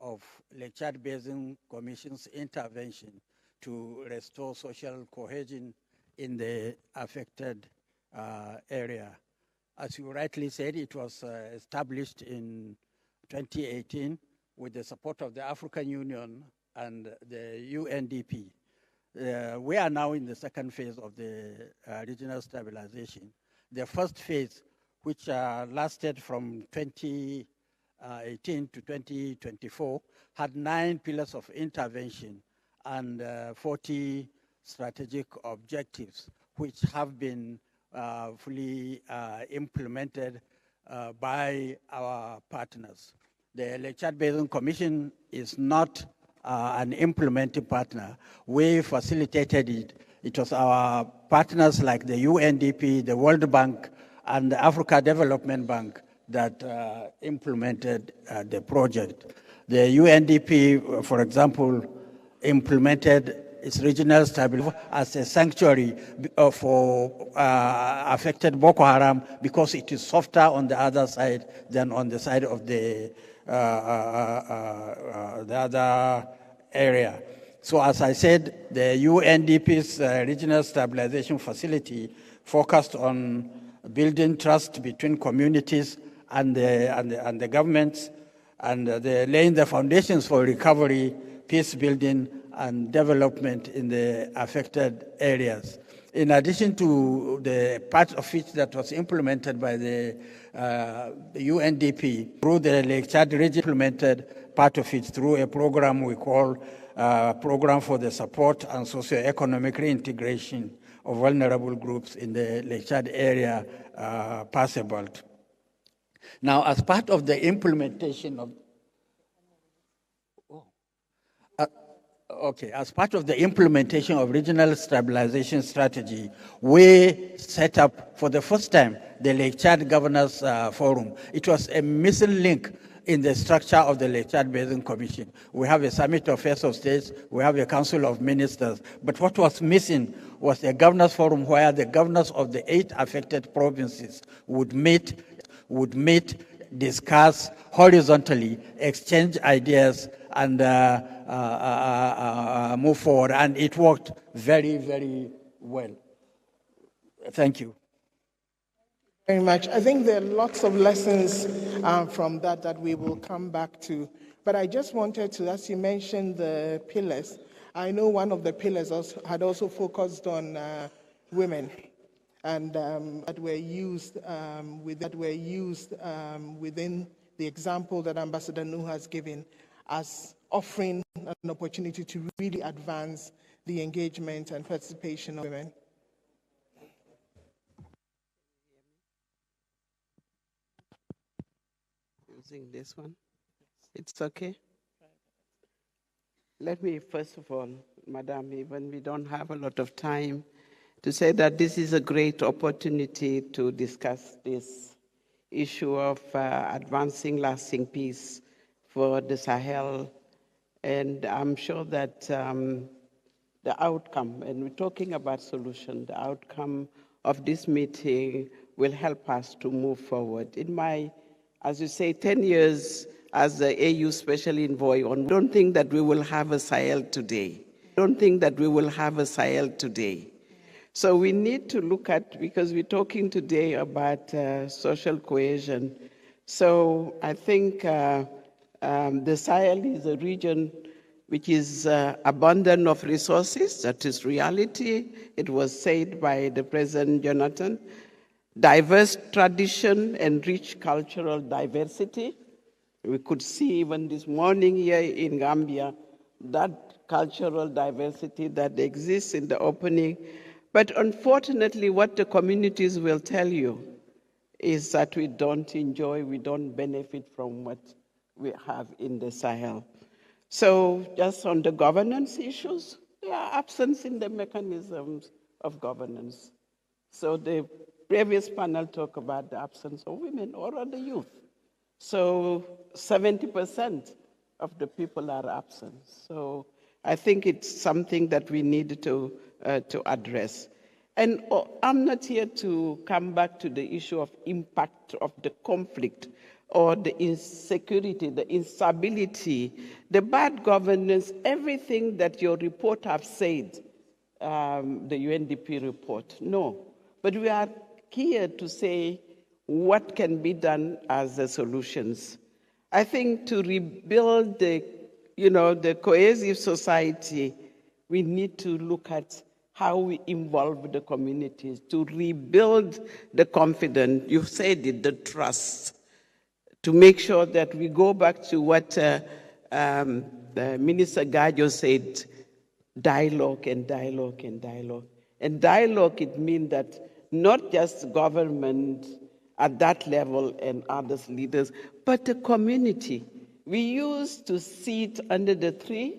of Lake Chad Basin Commission's intervention to restore social cohesion in the affected area. As you rightly said, it was established in 2018 with the support of the African Union and the UNDP. We are now in the second phase of the regional stabilization. The first phase, which lasted from 2018 to 2024, had 9 pillars of intervention and 40 strategic objectives, which have been fully implemented by our partners. The Lake Chad Basin Commission is not an implementing partner. We facilitated it. It was our partners like the UNDP, the World Bank, and the Africa Development Bank that implemented the project. The UNDP, for example, implemented its regional stability as a sanctuary for affected Boko Haram because it is softer on the other side than on the side of the other area. So as I said, the UNDP's regional stabilization facility focused on building trust between communities and the governments, and laying the foundations for recovery, peace building, and development in the affected areas. In addition to the part of it that was implemented by the UNDP, through the Lake Chad region, implemented part of it through a program we call Program for the Support and Socio-Economic Reintegration of Vulnerable Groups in the Lake Chad area, Passebalt. Now, as part of the implementation of as part of the implementation of regional stabilization strategy, we set up for the first time the Lake Chad Governors Forum. It was a missing link in the structure of the Lake Chad Basin Commission. We have a summit of heads of states, we have a council of ministers, but what was missing was a governors forum where the governors of the 8 affected provinces would meet, discuss horizontally, exchange ideas, and move forward. And it worked very, very well. Thank you. Very much. I think there are lots of lessons from that we will come back to. But I just wanted to, as you mentioned the pillars, I know one of the pillars had also focused on women, and that were used within the example that Ambassador Nuh has given as offering an opportunity to really advance the engagement and participation of women. Using this one. It's okay? Let me, first of all, Madam, even we don't have a lot of time, to say that this is a great opportunity to discuss this issue of advancing lasting peace for the Sahel. And I'm sure that the outcome, and we're talking about solution, the outcome of this meeting will help us to move forward. In my, as you say, 10 years as the AU Special Envoy on, I don't think that we will have a Sahel today. So we need to look at, because we're talking today about social cohesion. So I think the Sahel is a region which is abundant of resources. That is reality. It was said by the President Jonathan. Diverse tradition and rich cultural diversity. We could see even this morning here in Gambia that cultural diversity that exists in the opening. But unfortunately, what the communities will tell you is that we don't enjoy, we don't benefit from what we have in the Sahel. So just on the governance issues, there are absence in the mechanisms of governance. So the previous panel talked about the absence of women or of the youth. So 70% of the people are absent. So I think it's something that we need to address. And I'm not here to come back to the issue of impact of the conflict or the insecurity, the instability, the bad governance, everything that your report have said, the UNDP report. No, but we are here to say what can be done as the solutions. I think to rebuild the cohesive society, we need to look at how we involve the communities to rebuild the confidence. You've said it, the trust, to make sure that we go back to what Minister Gajo said, dialogue and dialogue and dialogue. And dialogue, it means that not just government at that level and others leaders, but the community. We used to sit under the tree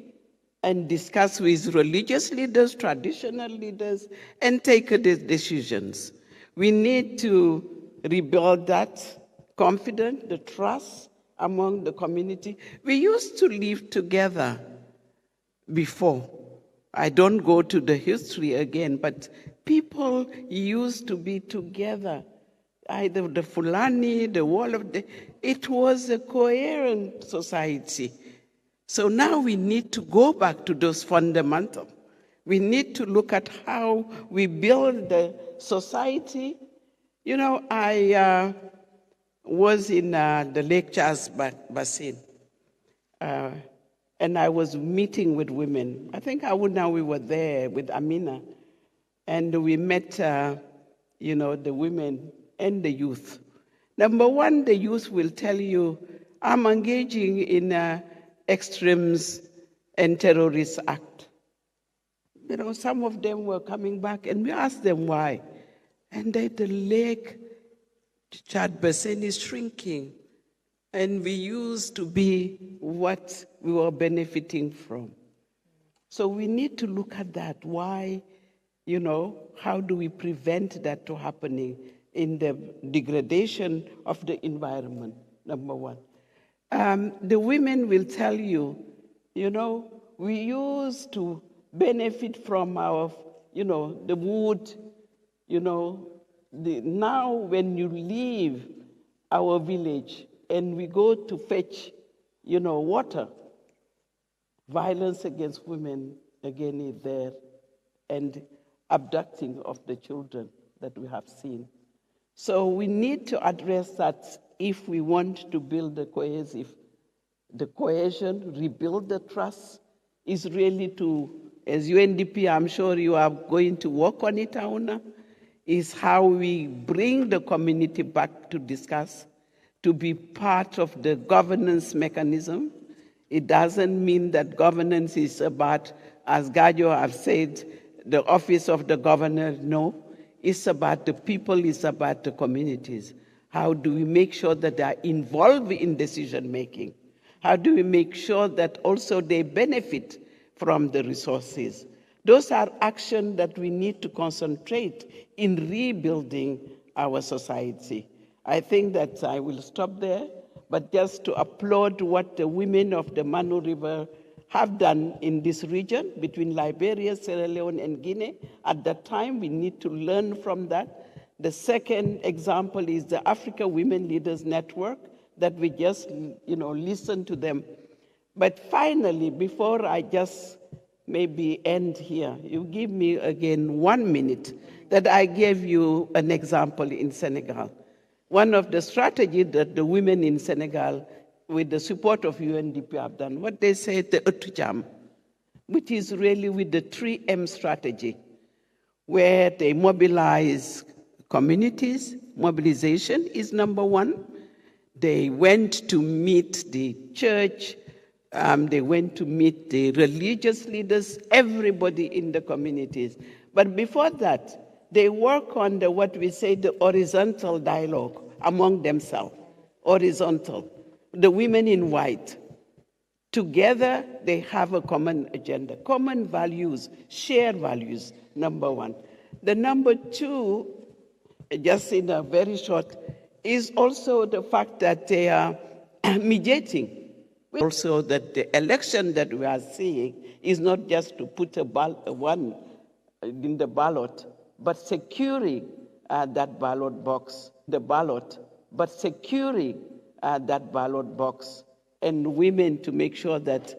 and discuss with religious leaders, traditional leaders, and take the decisions. We need to rebuild that confidence, the trust among the community. We used to live together before. I don't go to the history again, but people used to be together. Either the Fulani, the wall of the, it was a coherent society. So now we need to go back to those fundamentals. We need to look at how we build the society. You know, I was in the Lake Charles Basin, and I was meeting with women. I think we were there with Amina, and we met, the women and the youth. Number one, the youth will tell you, I'm engaging in extremes and terrorist act. You know, some of them were coming back, and we asked them why. And the Lake Chad Basin is shrinking, and we used to be what we were benefiting from. So we need to look at that. Why, how do we prevent that from happening in the degradation of the environment, number one. The women will tell you, we used to benefit from our the wood, now when you leave our village and we go to fetch, water, violence against women again is there, and abducting of the children that we have seen. So we need to address that if we want to build the cohesion, rebuild the trust, is really to, as UNDP, I'm sure you are going to work on it, Auna, is how we bring the community back to discuss, to be part of the governance mechanism. It doesn't mean that governance is about, as Gajo have said, the office of the governor. No, it's about the people, it's about the communities. How do we make sure that they are involved in decision making? How do we make sure that also they benefit from the resources? Those are actions that we need to concentrate in rebuilding our society. I think that I will stop there, but just to applaud what the women of the Manu River have done in this region between Liberia, Sierra Leone, and Guinea. At that time, we need to learn from that. The second example is the Africa Women Leaders Network, that we just, listen to them. But finally, before I just maybe end here, you give me again 1 minute that I gave you an example in Senegal. One of the strategies that the women in Senegal, with the support of UNDP, have done, what they say, the Utujam, which is really with the 3M strategy, where they mobilize communities. Mobilization is number one. They went to meet the church, they went to meet the religious leaders, everybody in the communities. But before that, they work on what we say the horizontal dialogue among themselves, horizontal. The women in white, together they have a common agenda, common values, shared values, number one. The number two, just in a very short, is also the fact that they are mediating. Also that the election that we are seeing is not just to put one in the ballot, but securing that ballot box, but securing that ballot box, and women to make sure that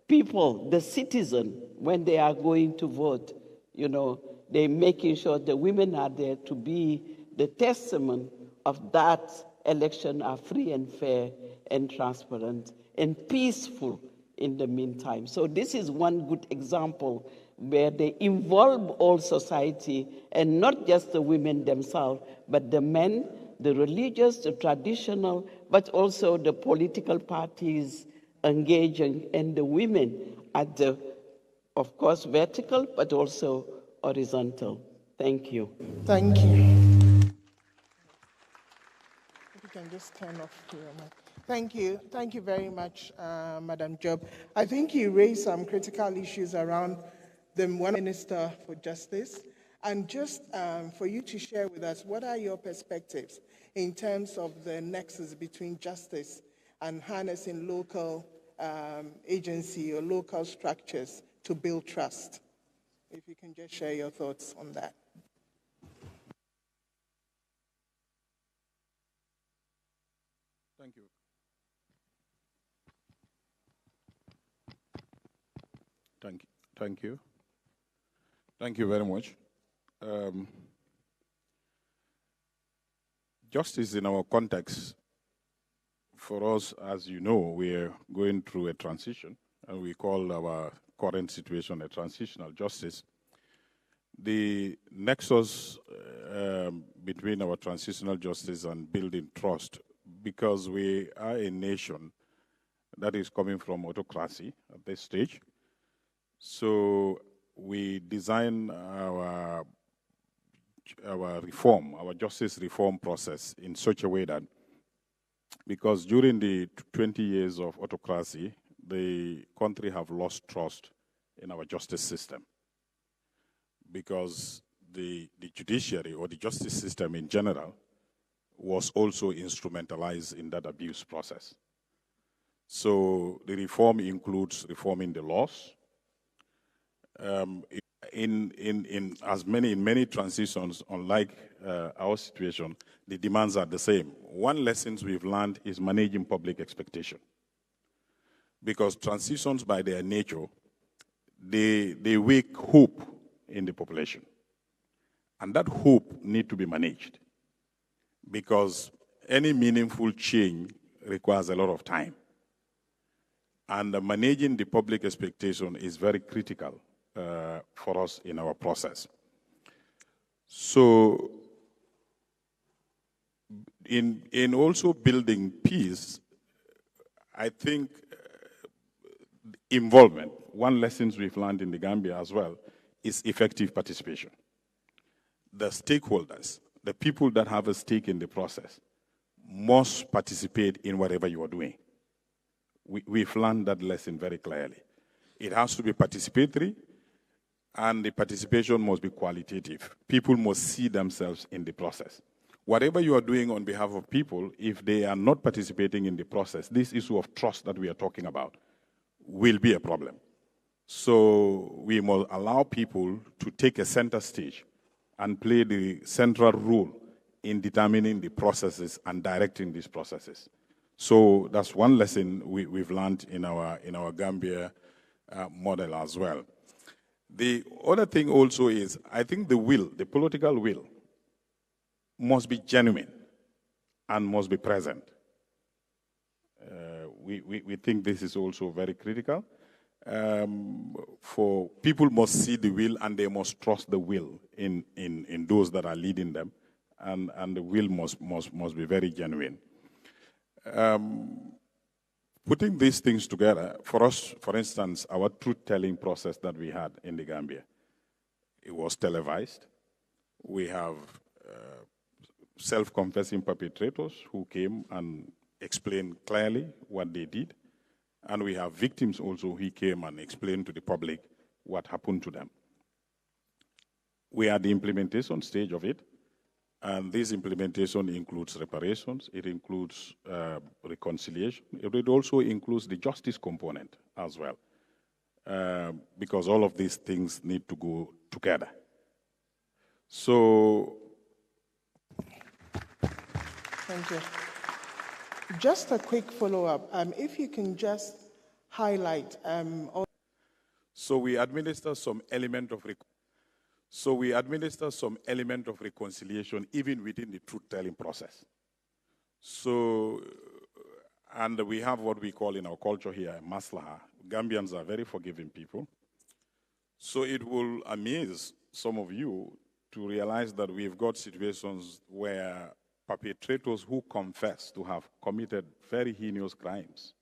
people, the citizen, when they are going to vote, they're making sure the women are there to be the testament of that election are free and fair and transparent and peaceful in the meantime. So this is one good example where they involve all society, and not just the women themselves, but the men, the religious, the traditional, but also the political parties engaging, and the women at the, of course, vertical, but also horizontal. Thank you. Thank you. If you can just turn off your mic. Thank you. Thank you very much, Madam Job. I think you raised some critical issues around the one Minister for Justice. And just for you to share with us, what are your perspectives in terms of the nexus between justice and harnessing local agency or local structures to build trust? If you can just share your thoughts on that. Thank you. Thank you. Thank you very much. Justice in our context, for us, as you know, we're going through a transition, and we call our current situation a transitional justice. The nexus between our transitional justice and building trust, because we are a nation that is coming from autocracy at this stage. So we design our reform, our justice reform process in such a way that, because during the 20 years of autocracy, the country have lost trust in our justice system, because the judiciary or the justice system in general was also instrumentalized in that abuse process. So the reform includes reforming the laws, in many transitions, unlike our situation, the demands are the same. One lesson we've learned is managing public expectation. Because transitions by their nature, they wake hope in the population. And that hope need to be managed. Because any meaningful change requires a lot of time. And managing the public expectation is very critical for us in our process. So, in also building peace, I think involvement, one lesson we've learned in the Gambia as well, is effective participation. The stakeholders, the people that have a stake in the process, must participate in whatever you are doing. We've learned that lesson very clearly. It has to be participatory, and the participation must be qualitative. People must see themselves in the process. Whatever you are doing on behalf of people, if they are not participating in the process, this issue of trust that we are talking about will be a problem. So we must allow people to take a center stage and play the central role in determining the processes and directing these processes. So that's one lesson we've learned in our Gambia model as well. The other thing also is, I think the political will, must be genuine and must be present. We think this is also very critical. For people must see the will and they must trust the will in those that are leading them, and the will must be very genuine. Putting these things together, for us, for instance, our truth-telling process that we had in the Gambia, it was televised. We have self-confessing perpetrators who came and explained clearly what they did. And we have victims also who came and explained to the public what happened to them. We are at the implementation stage of it. And this implementation includes reparations, it includes reconciliation, it also includes the justice component as well, because all of these things need to go together. So, thank you. Just a quick follow-up. If you can just highlight. So we administer some element of reconciliation even within the truth-telling process. So, and we have what we call in our culture here, maslaha. Gambians are very forgiving people. So it will amaze some of you to realize that we've got situations where perpetrators who confess to have committed very heinous crimes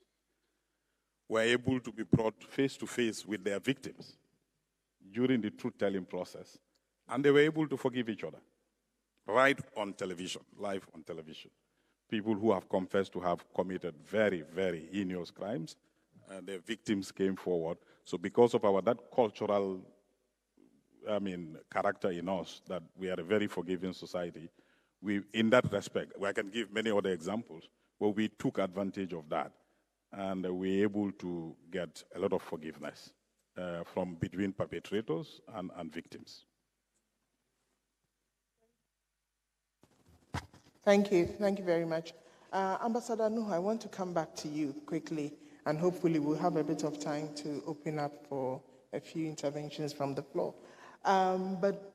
were able to be brought face to face with their victims during the truth-telling process, and they were able to forgive each other, right on television, live on television. People who have confessed to have committed very, very heinous crimes, and their victims came forward. So because of that cultural, character in us, that we are a very forgiving society, in that respect, I can give many other examples where we took advantage of that, and we were able to get a lot of forgiveness from between perpetrators and victims. Thank you very much. Ambassador Nuhu, I want to come back to you quickly, and hopefully we'll have a bit of time to open up for a few interventions from the floor. But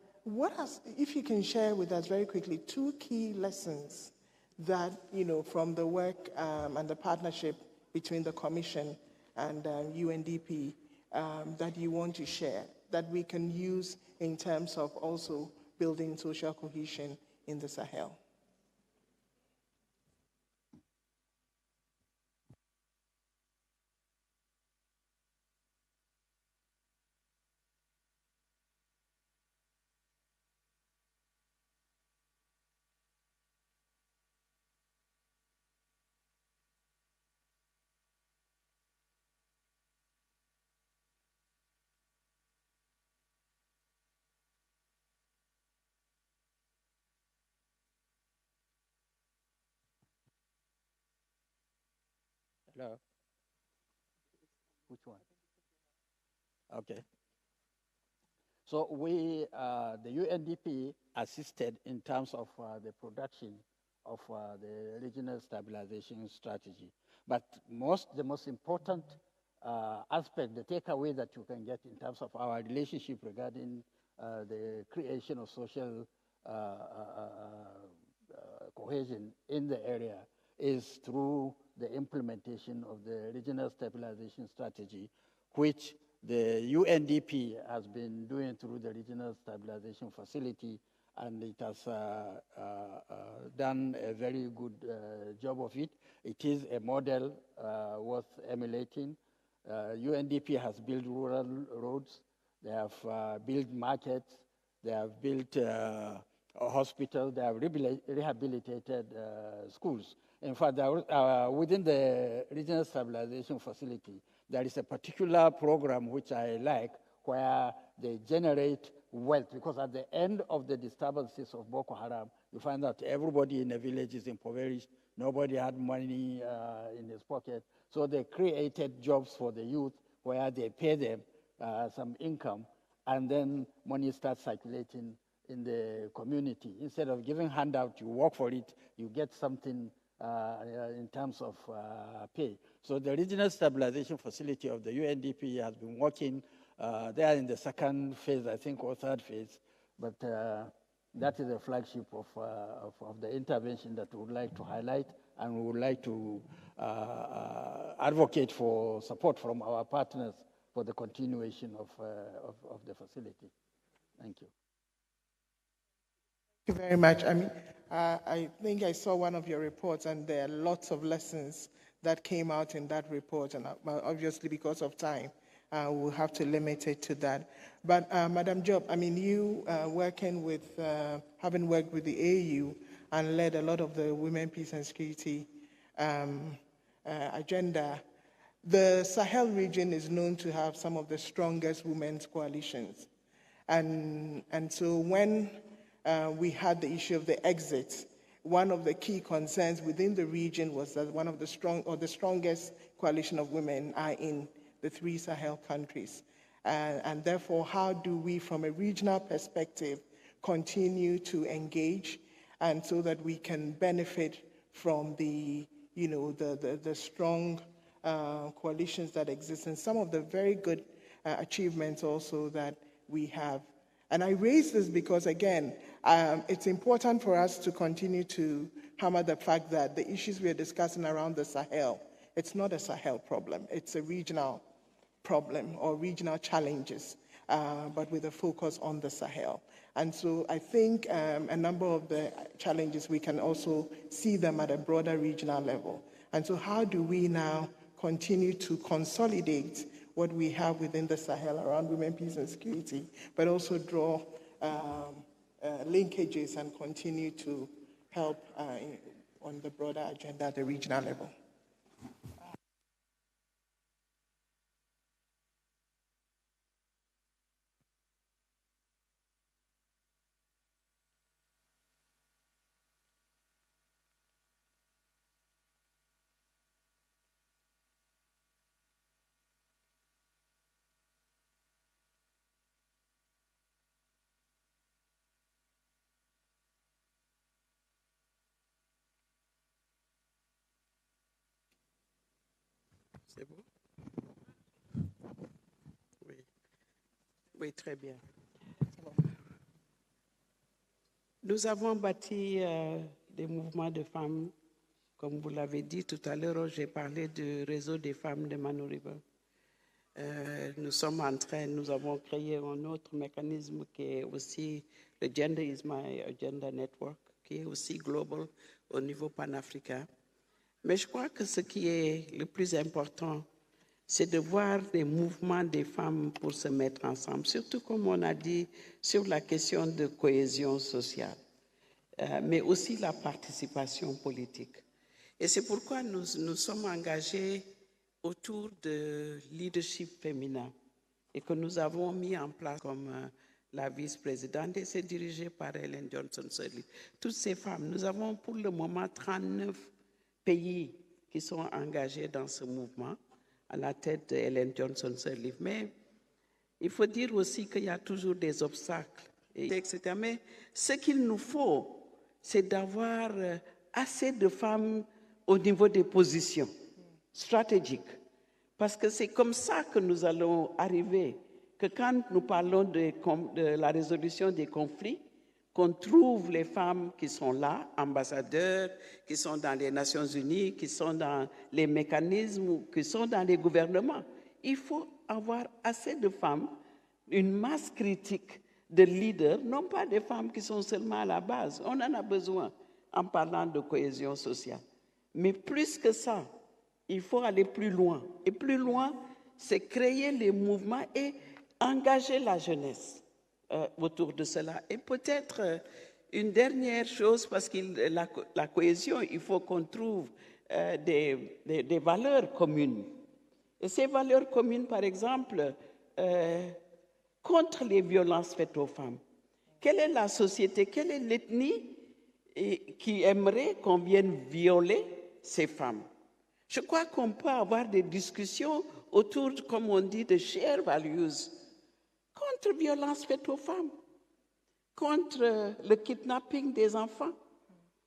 if you can share with us very quickly 2 key lessons that, from the work and the partnership between the Commission and UNDP that you want to share, that we can use in terms of also building social cohesion in the Sahel. Hello? Which one? Okay. So we, the UNDP assisted in terms of the production of the regional stabilization strategy. But the most important aspect, the takeaway that you can get in terms of our relationship regarding the creation of social cohesion in the area is through the implementation of the regional stabilization strategy, which the UNDP has been doing through the regional stabilization facility, and it has done a very good job of it. It is a model worth emulating. UNDP has built rural roads, they have built markets, they have built a hospital, they have rehabilitated schools. In fact, within the regional stabilization facility, there is a particular program which I like where they generate wealth, because at the end of the disturbances of Boko Haram, you find that everybody in the village is impoverished, nobody had money in his pocket, so they created jobs for the youth where they pay them some income, and then money starts circulating in the community. Instead of giving handout, you work for it, you get something in terms of pay. So the regional stabilization facility of the UNDP has been working. They are in the second phase, I think, or third phase, but that is a flagship of the intervention that we would like to highlight, and we would like to advocate for support from our partners for the continuation of the facility. Thank you. Thank you very much. I think I saw one of your reports, and there are lots of lessons that came out in that report, and obviously because of time, we'll have to limit it to that. But Madam Job, you having worked with the AU and led a lot of the Women, Peace and Security agenda, the Sahel region is known to have some of the strongest women's coalitions. And so when we had the issue of the exit, one of the key concerns within the region was that one of the strongest coalition of women are in the 3 Sahel countries. And therefore, how do we, from a regional perspective, continue to engage, and so that we can benefit from the strong coalitions that exist, and some of the very good achievements also that we have. And I raise this because, again, it's important for us to continue to hammer the fact that the issues we are discussing around the Sahel, it's not a Sahel problem, it's a regional problem or regional challenges, but with a focus on the Sahel. And so I think a number of the challenges, we can also see them at a broader regional level. And so how do we now continue to consolidate what we have within the Sahel around women, peace and security, but also draw linkages and continue to help on the broader agenda at the regional level? C'est bon? Oui. Oui, très bien. Nous avons bâti des mouvements de femmes, comme vous l'avez dit tout à l'heure, j'ai parlé du réseau des femmes de Manu River. Nous avons créé un autre mécanisme qui est aussi le Gender is My Agenda Network, qui est aussi global au niveau panafricain. Mais je crois que ce qui est le plus important, c'est de voir des mouvements des femmes pour se mettre ensemble, surtout comme on a dit sur la question de cohésion sociale, mais aussi la participation politique. Et c'est pourquoi nous sommes engagés autour de leadership féminin et que nous avons mis en place comme la vice-présidente, et c'est dirigé par Ellen Johnson-Sirleaf. Toutes ces femmes, nous avons pour le moment 39 pays qui sont engagés dans ce mouvement, à la tête de Ellen Johnson-Sirleaf. Mais Il faut dire aussi qu'il y a toujours des obstacles, etc. Mais ce qu'il nous faut, c'est d'avoir assez de femmes au niveau des positions stratégiques. Parce que c'est comme ça que nous allons arriver, que quand nous parlons de la résolution des conflits, qu'on trouve les femmes qui sont là, ambassadeurs, qui sont dans les Nations Unies, qui sont dans les mécanismes, qui sont dans les gouvernements. Il faut avoir assez de femmes, une masse critique de leaders, non pas des femmes qui sont seulement à la base. On en a besoin en parlant de cohésion sociale. Mais plus que ça, il faut aller plus loin. Et plus loin, c'est créer les mouvements et engager la jeunesse autour de cela. Et peut-être une dernière chose, parce que la cohésion, il faut qu'on trouve des valeurs communes. Et ces valeurs communes, par exemple, contre les violences faites aux femmes. Quelle est la société, quelle est l'ethnie qui aimerait qu'on vienne violer ces femmes? Je crois qu'on peut avoir des discussions autour, comme on dit, de shared values, contre violences faites aux femmes, contre le kidnapping des enfants.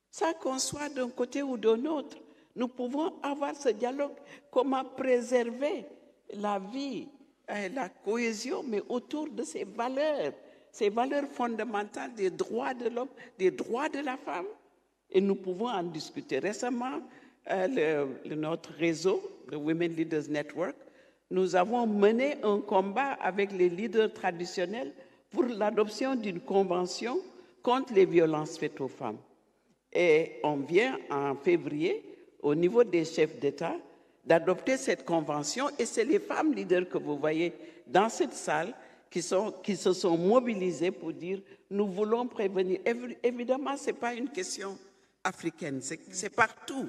Ça qu'on soit d'un côté ou d'un autre, nous pouvons avoir ce dialogue, comment préserver la vie, la cohésion, mais autour de ces valeurs fondamentales des droits de l'homme, des droits de la femme. Et nous pouvons en discuter. Récemment, notre réseau, le Women Leaders Network, nous avons mené un combat avec les leaders traditionnels pour l'adoption d'une convention contre les violences faites aux femmes. Et on vient en février, au niveau des chefs d'État, d'adopter cette convention. Et c'est les femmes leaders que vous voyez dans cette salle qui se sont mobilisées pour dire « nous voulons prévenir ». Évidemment, ce n'est pas une question africaine, c'est partout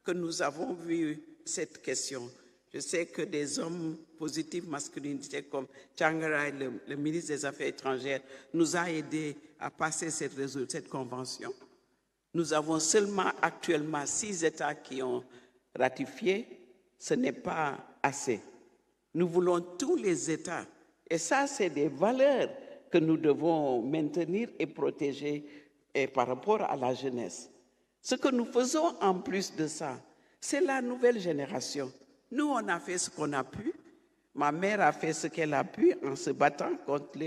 que nous avons vu cette question. Je sais que des hommes positifs masculinité comme Changarai, le ministre des Affaires étrangères, nous a aidés à passer cette convention. Nous avons seulement actuellement 6 États qui ont ratifié. Ce n'est pas assez. Nous voulons tous les États. Et ça, c'est des valeurs que nous devons maintenir et protéger par rapport à la jeunesse. Ce que nous faisons en plus de ça, c'est la nouvelle génération. Nous, on a fait ce qu'on a pu. Ma mère a fait ce qu'elle a pu en se battant contre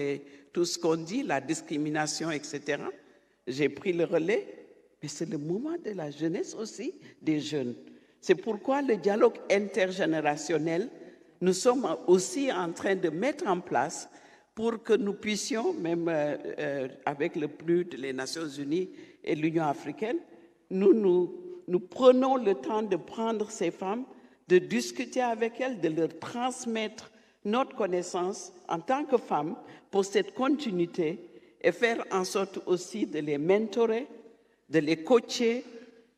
tout ce qu'on dit, la discrimination, etc. J'ai pris le relais, mais c'est le moment de la jeunesse aussi, des jeunes. C'est pourquoi le dialogue intergénérationnel, nous sommes aussi en train de mettre en place pour que nous puissions, même avec le PNUD, les Nations Unies et l'Union africaine, nous prenons le temps de prendre ces femmes, de discuter avec elles, de leur transmettre notre connaissance en tant que femmes pour cette continuité et faire en sorte aussi de les mentorer, de les coacher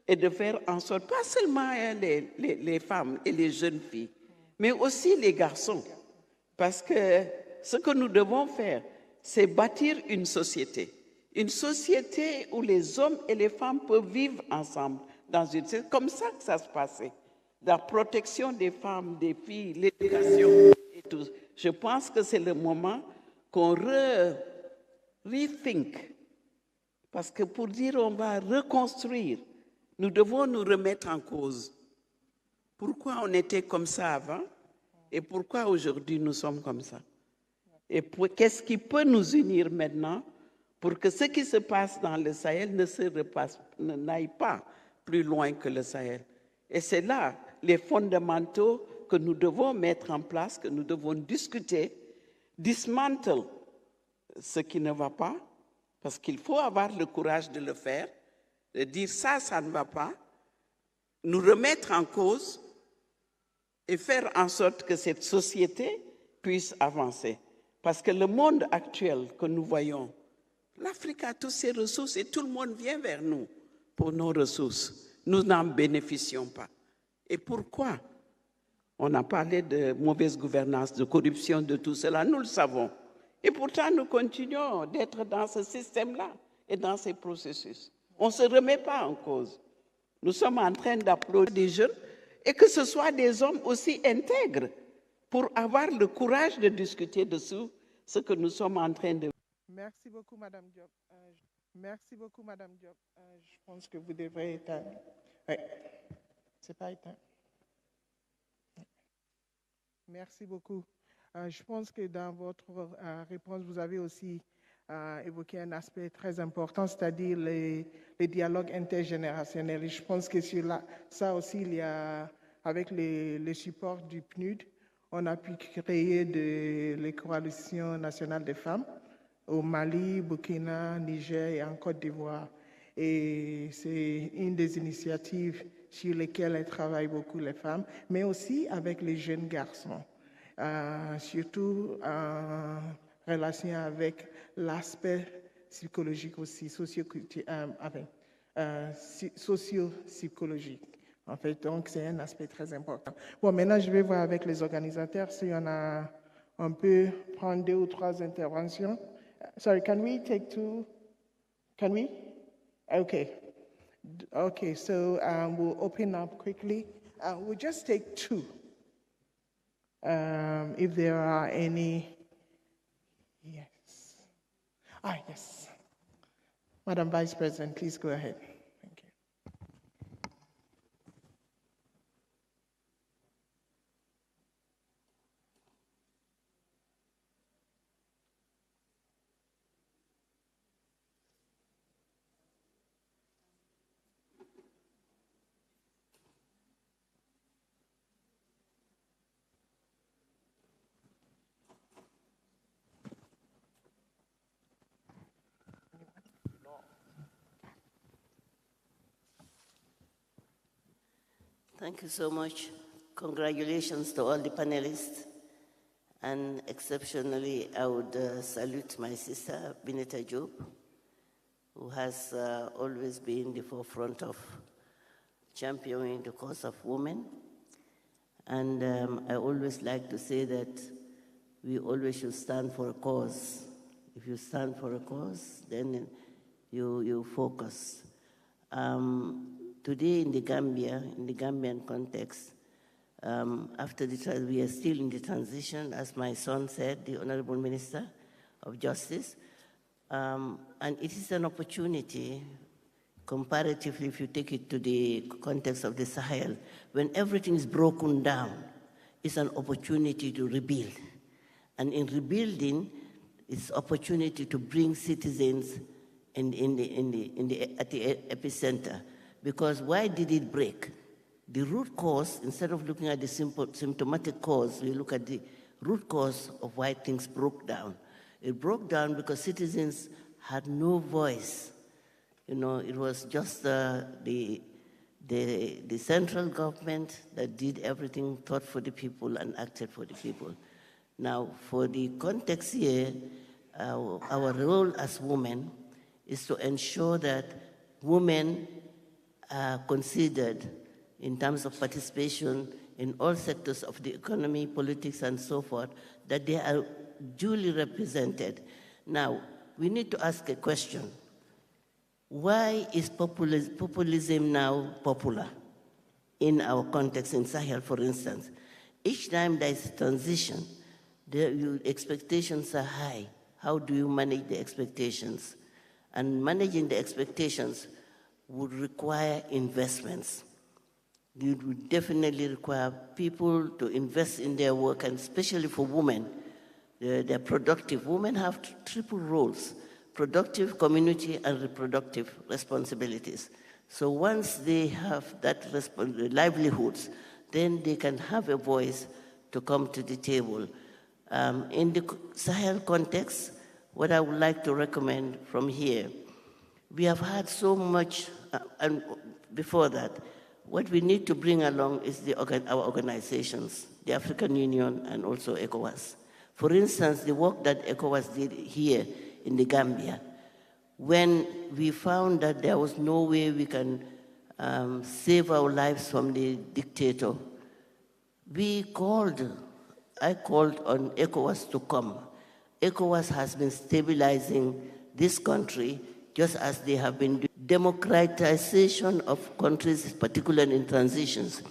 et de faire en sorte, pas seulement les femmes et les jeunes filles, mais aussi les garçons. Parce que ce que nous devons faire, c'est bâtir une société où les hommes et les femmes peuvent vivre ensemble. C'est comme ça que ça se passait. La protection des femmes, des filles, l'éducation et tout. Je pense que c'est le moment qu'on rethink. Parce que pour dire on va reconstruire, nous devons nous remettre en cause. Pourquoi on était comme ça avant et pourquoi aujourd'hui nous sommes comme ça? Et qu'est-ce qui peut nous unir maintenant pour que ce qui se passe dans le Sahel n'aille pas plus loin que le Sahel? Et c'est là les fondamentaux que nous devons mettre en place, que nous devons discuter, dismantle ce qui ne va pas, parce qu'il faut avoir le courage de le faire, de dire ça ne va pas, nous remettre en cause et faire en sorte que cette société puisse avancer. Parce que le monde actuel que nous voyons, l'Afrique a toutes ses ressources et tout le monde vient vers nous pour nos ressources. Nous n'en bénéficions pas. Et pourquoi? On a parlé de mauvaise gouvernance, de corruption, de tout cela, nous le savons. Et pourtant, nous continuons d'être dans ce système-là et dans ces processus. On ne se remet pas en cause. Nous sommes en train d'applaudir des jeunes et que ce soit des hommes aussi intègres pour avoir le courage de discuter dessous ce que nous sommes en train de... Merci beaucoup, Madame Diop. Merci beaucoup, Madame Diop. Je pense que vous devrez éteindre. Oui, c'est pas éteint. Merci beaucoup. Je pense que dans votre réponse, vous avez aussi évoqué un aspect très important, c'est-à-dire les dialogues intergénérationnels. Et je pense que sur ça aussi, il y a, avec les supports du PNUD, on a pu créer les coalitions nationales des femmes au Mali, Burkina, Niger et en Côte d'Ivoire. Et c'est une des initiatives sur lesquelles elles travaillent beaucoup les femmes, mais aussi avec les jeunes garçons, surtout en relation avec l'aspect psychologique aussi, socio-psychologique. En fait, donc c'est un aspect très important. Bon, maintenant je vais voir avec les organisateurs si on peut prendre 2 ou 3 interventions. Sorry, can we take 2? Can we? Okay. Okay, so we'll open up quickly. We'll just take 2. If there are any. Yes. Yes. Madam Vice President, please go ahead. Thank you. Thank you so much. Congratulations to all the panelists. And exceptionally, I would salute my sister, Bineta Job, who has always been the forefront of championing the cause of women. And I always like to say that we always should stand for a cause. If you stand for a cause, then you focus. Today in the Gambia, in the Gambian context, after we are still in the transition, as my son said, the Honorable Minister of Justice, and it is an opportunity, comparatively, if you take it to the context of the Sahel, when everything is broken down, it's an opportunity to rebuild. And in rebuilding, it's opportunity to bring citizens at the epicenter. Because why did it break? The root cause, instead of looking at the symptomatic cause, we look at the root cause of why things broke down. It broke down because citizens had no voice. You know, it was just the central government that did everything, thought for the people and acted for the people. Now, for the context here, our role as women is to ensure that women are considered in terms of participation in all sectors of the economy, politics, and so forth, that they are duly represented. Now, we need to ask a question. Why is populism now popular in our context in Sahel, for instance? Each time there is a transition, expectations are high. How do you manage the expectations? And managing the expectations would require investments. It would definitely require people to invest in their work, and especially for women. They're productive. Women have triple roles: productive, community, and reproductive responsibilities. So once they have that livelihoods, then they can have a voice to come to the table. In the Sahel context, what I would like to recommend from here, we have had so much, and before that, what we need to bring along is our organizations, the African Union and also ECOWAS. For instance, the work that ECOWAS did here in the Gambia, when we found that there was no way we can save our lives from the dictator, I called on ECOWAS to come. ECOWAS has been stabilizing this country just as they have been doing democratization of countries, particularly in transitions.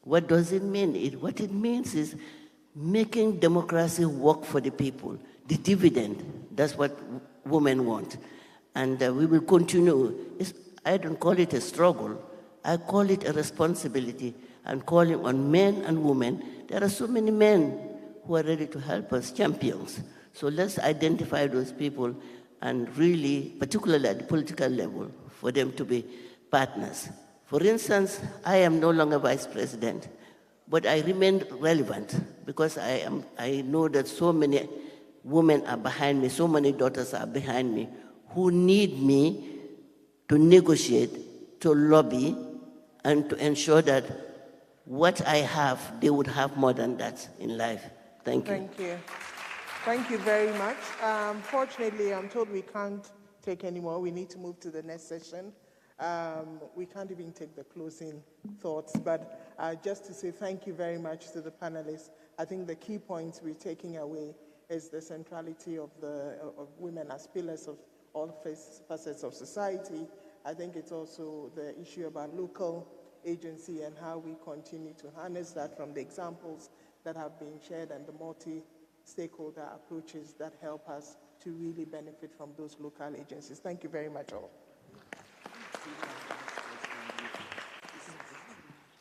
What does it mean? What it means is making democracy work for the people. the dividend. That's what women want. And we will continue. I don't call it a struggle. I call it a responsibility. I'm calling on men and women. There are so many men who are ready to help us, champions. So let's identify those people and really, particularly at the political level, for them to be partners. For instance, I am no longer vice president, but I remain relevant because I know that so many women are behind me, so many daughters are behind me who need me to negotiate, to lobby, and to ensure that what I have, they would have more than that in life. Thank you. Thank you. Thank you very much. Fortunately, I'm told we can't take any more. We need to move to the next session. We can't even take the closing thoughts, but just to say thank you very much to the panelists. I think the key points we're taking away is the centrality of women as pillars of all facets of society. I think it's also the issue about local agency and how we continue to harness that from the examples that have been shared and the multi-stakeholder approaches that help us to really benefit from those local agencies. Thank you very much all.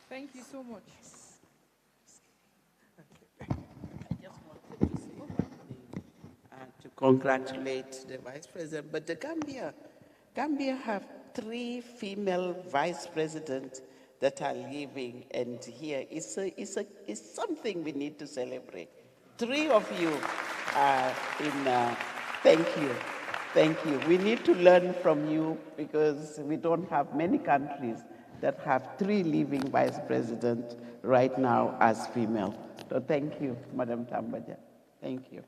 Thank you so much. To congratulate the Vice President, but the Gambia have 3 female Vice Presidents that are leaving, and here it's something we need to celebrate. 3 of you are in, thank you. We need to learn from you because we don't have many countries that have 3 leaving Vice Presidents right now as female. So thank you, Madam Tambaja. Thank you.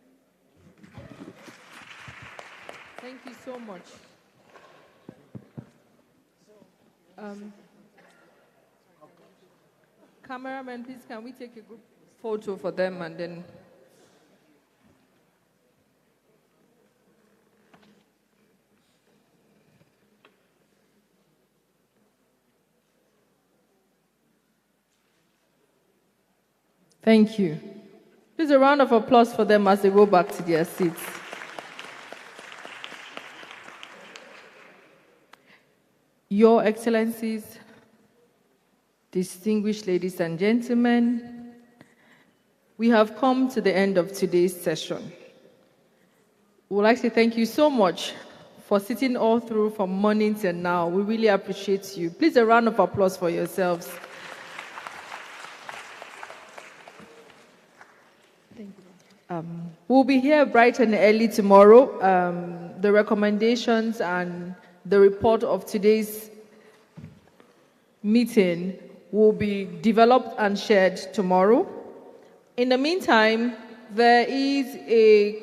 Thank you so much. Cameraman, please, can we take a group photo for them and then... Thank you. Please, a round of applause for them as they go back to their seats. Your Excellencies, distinguished ladies and gentlemen, we have come to the end of today's session. We would like to thank you so much for sitting all through from morning till now. We really appreciate you. Please, a round of applause for yourselves. We'll be here bright and early tomorrow. The recommendations and the report of today's meeting will be developed and shared tomorrow. In the meantime, there is a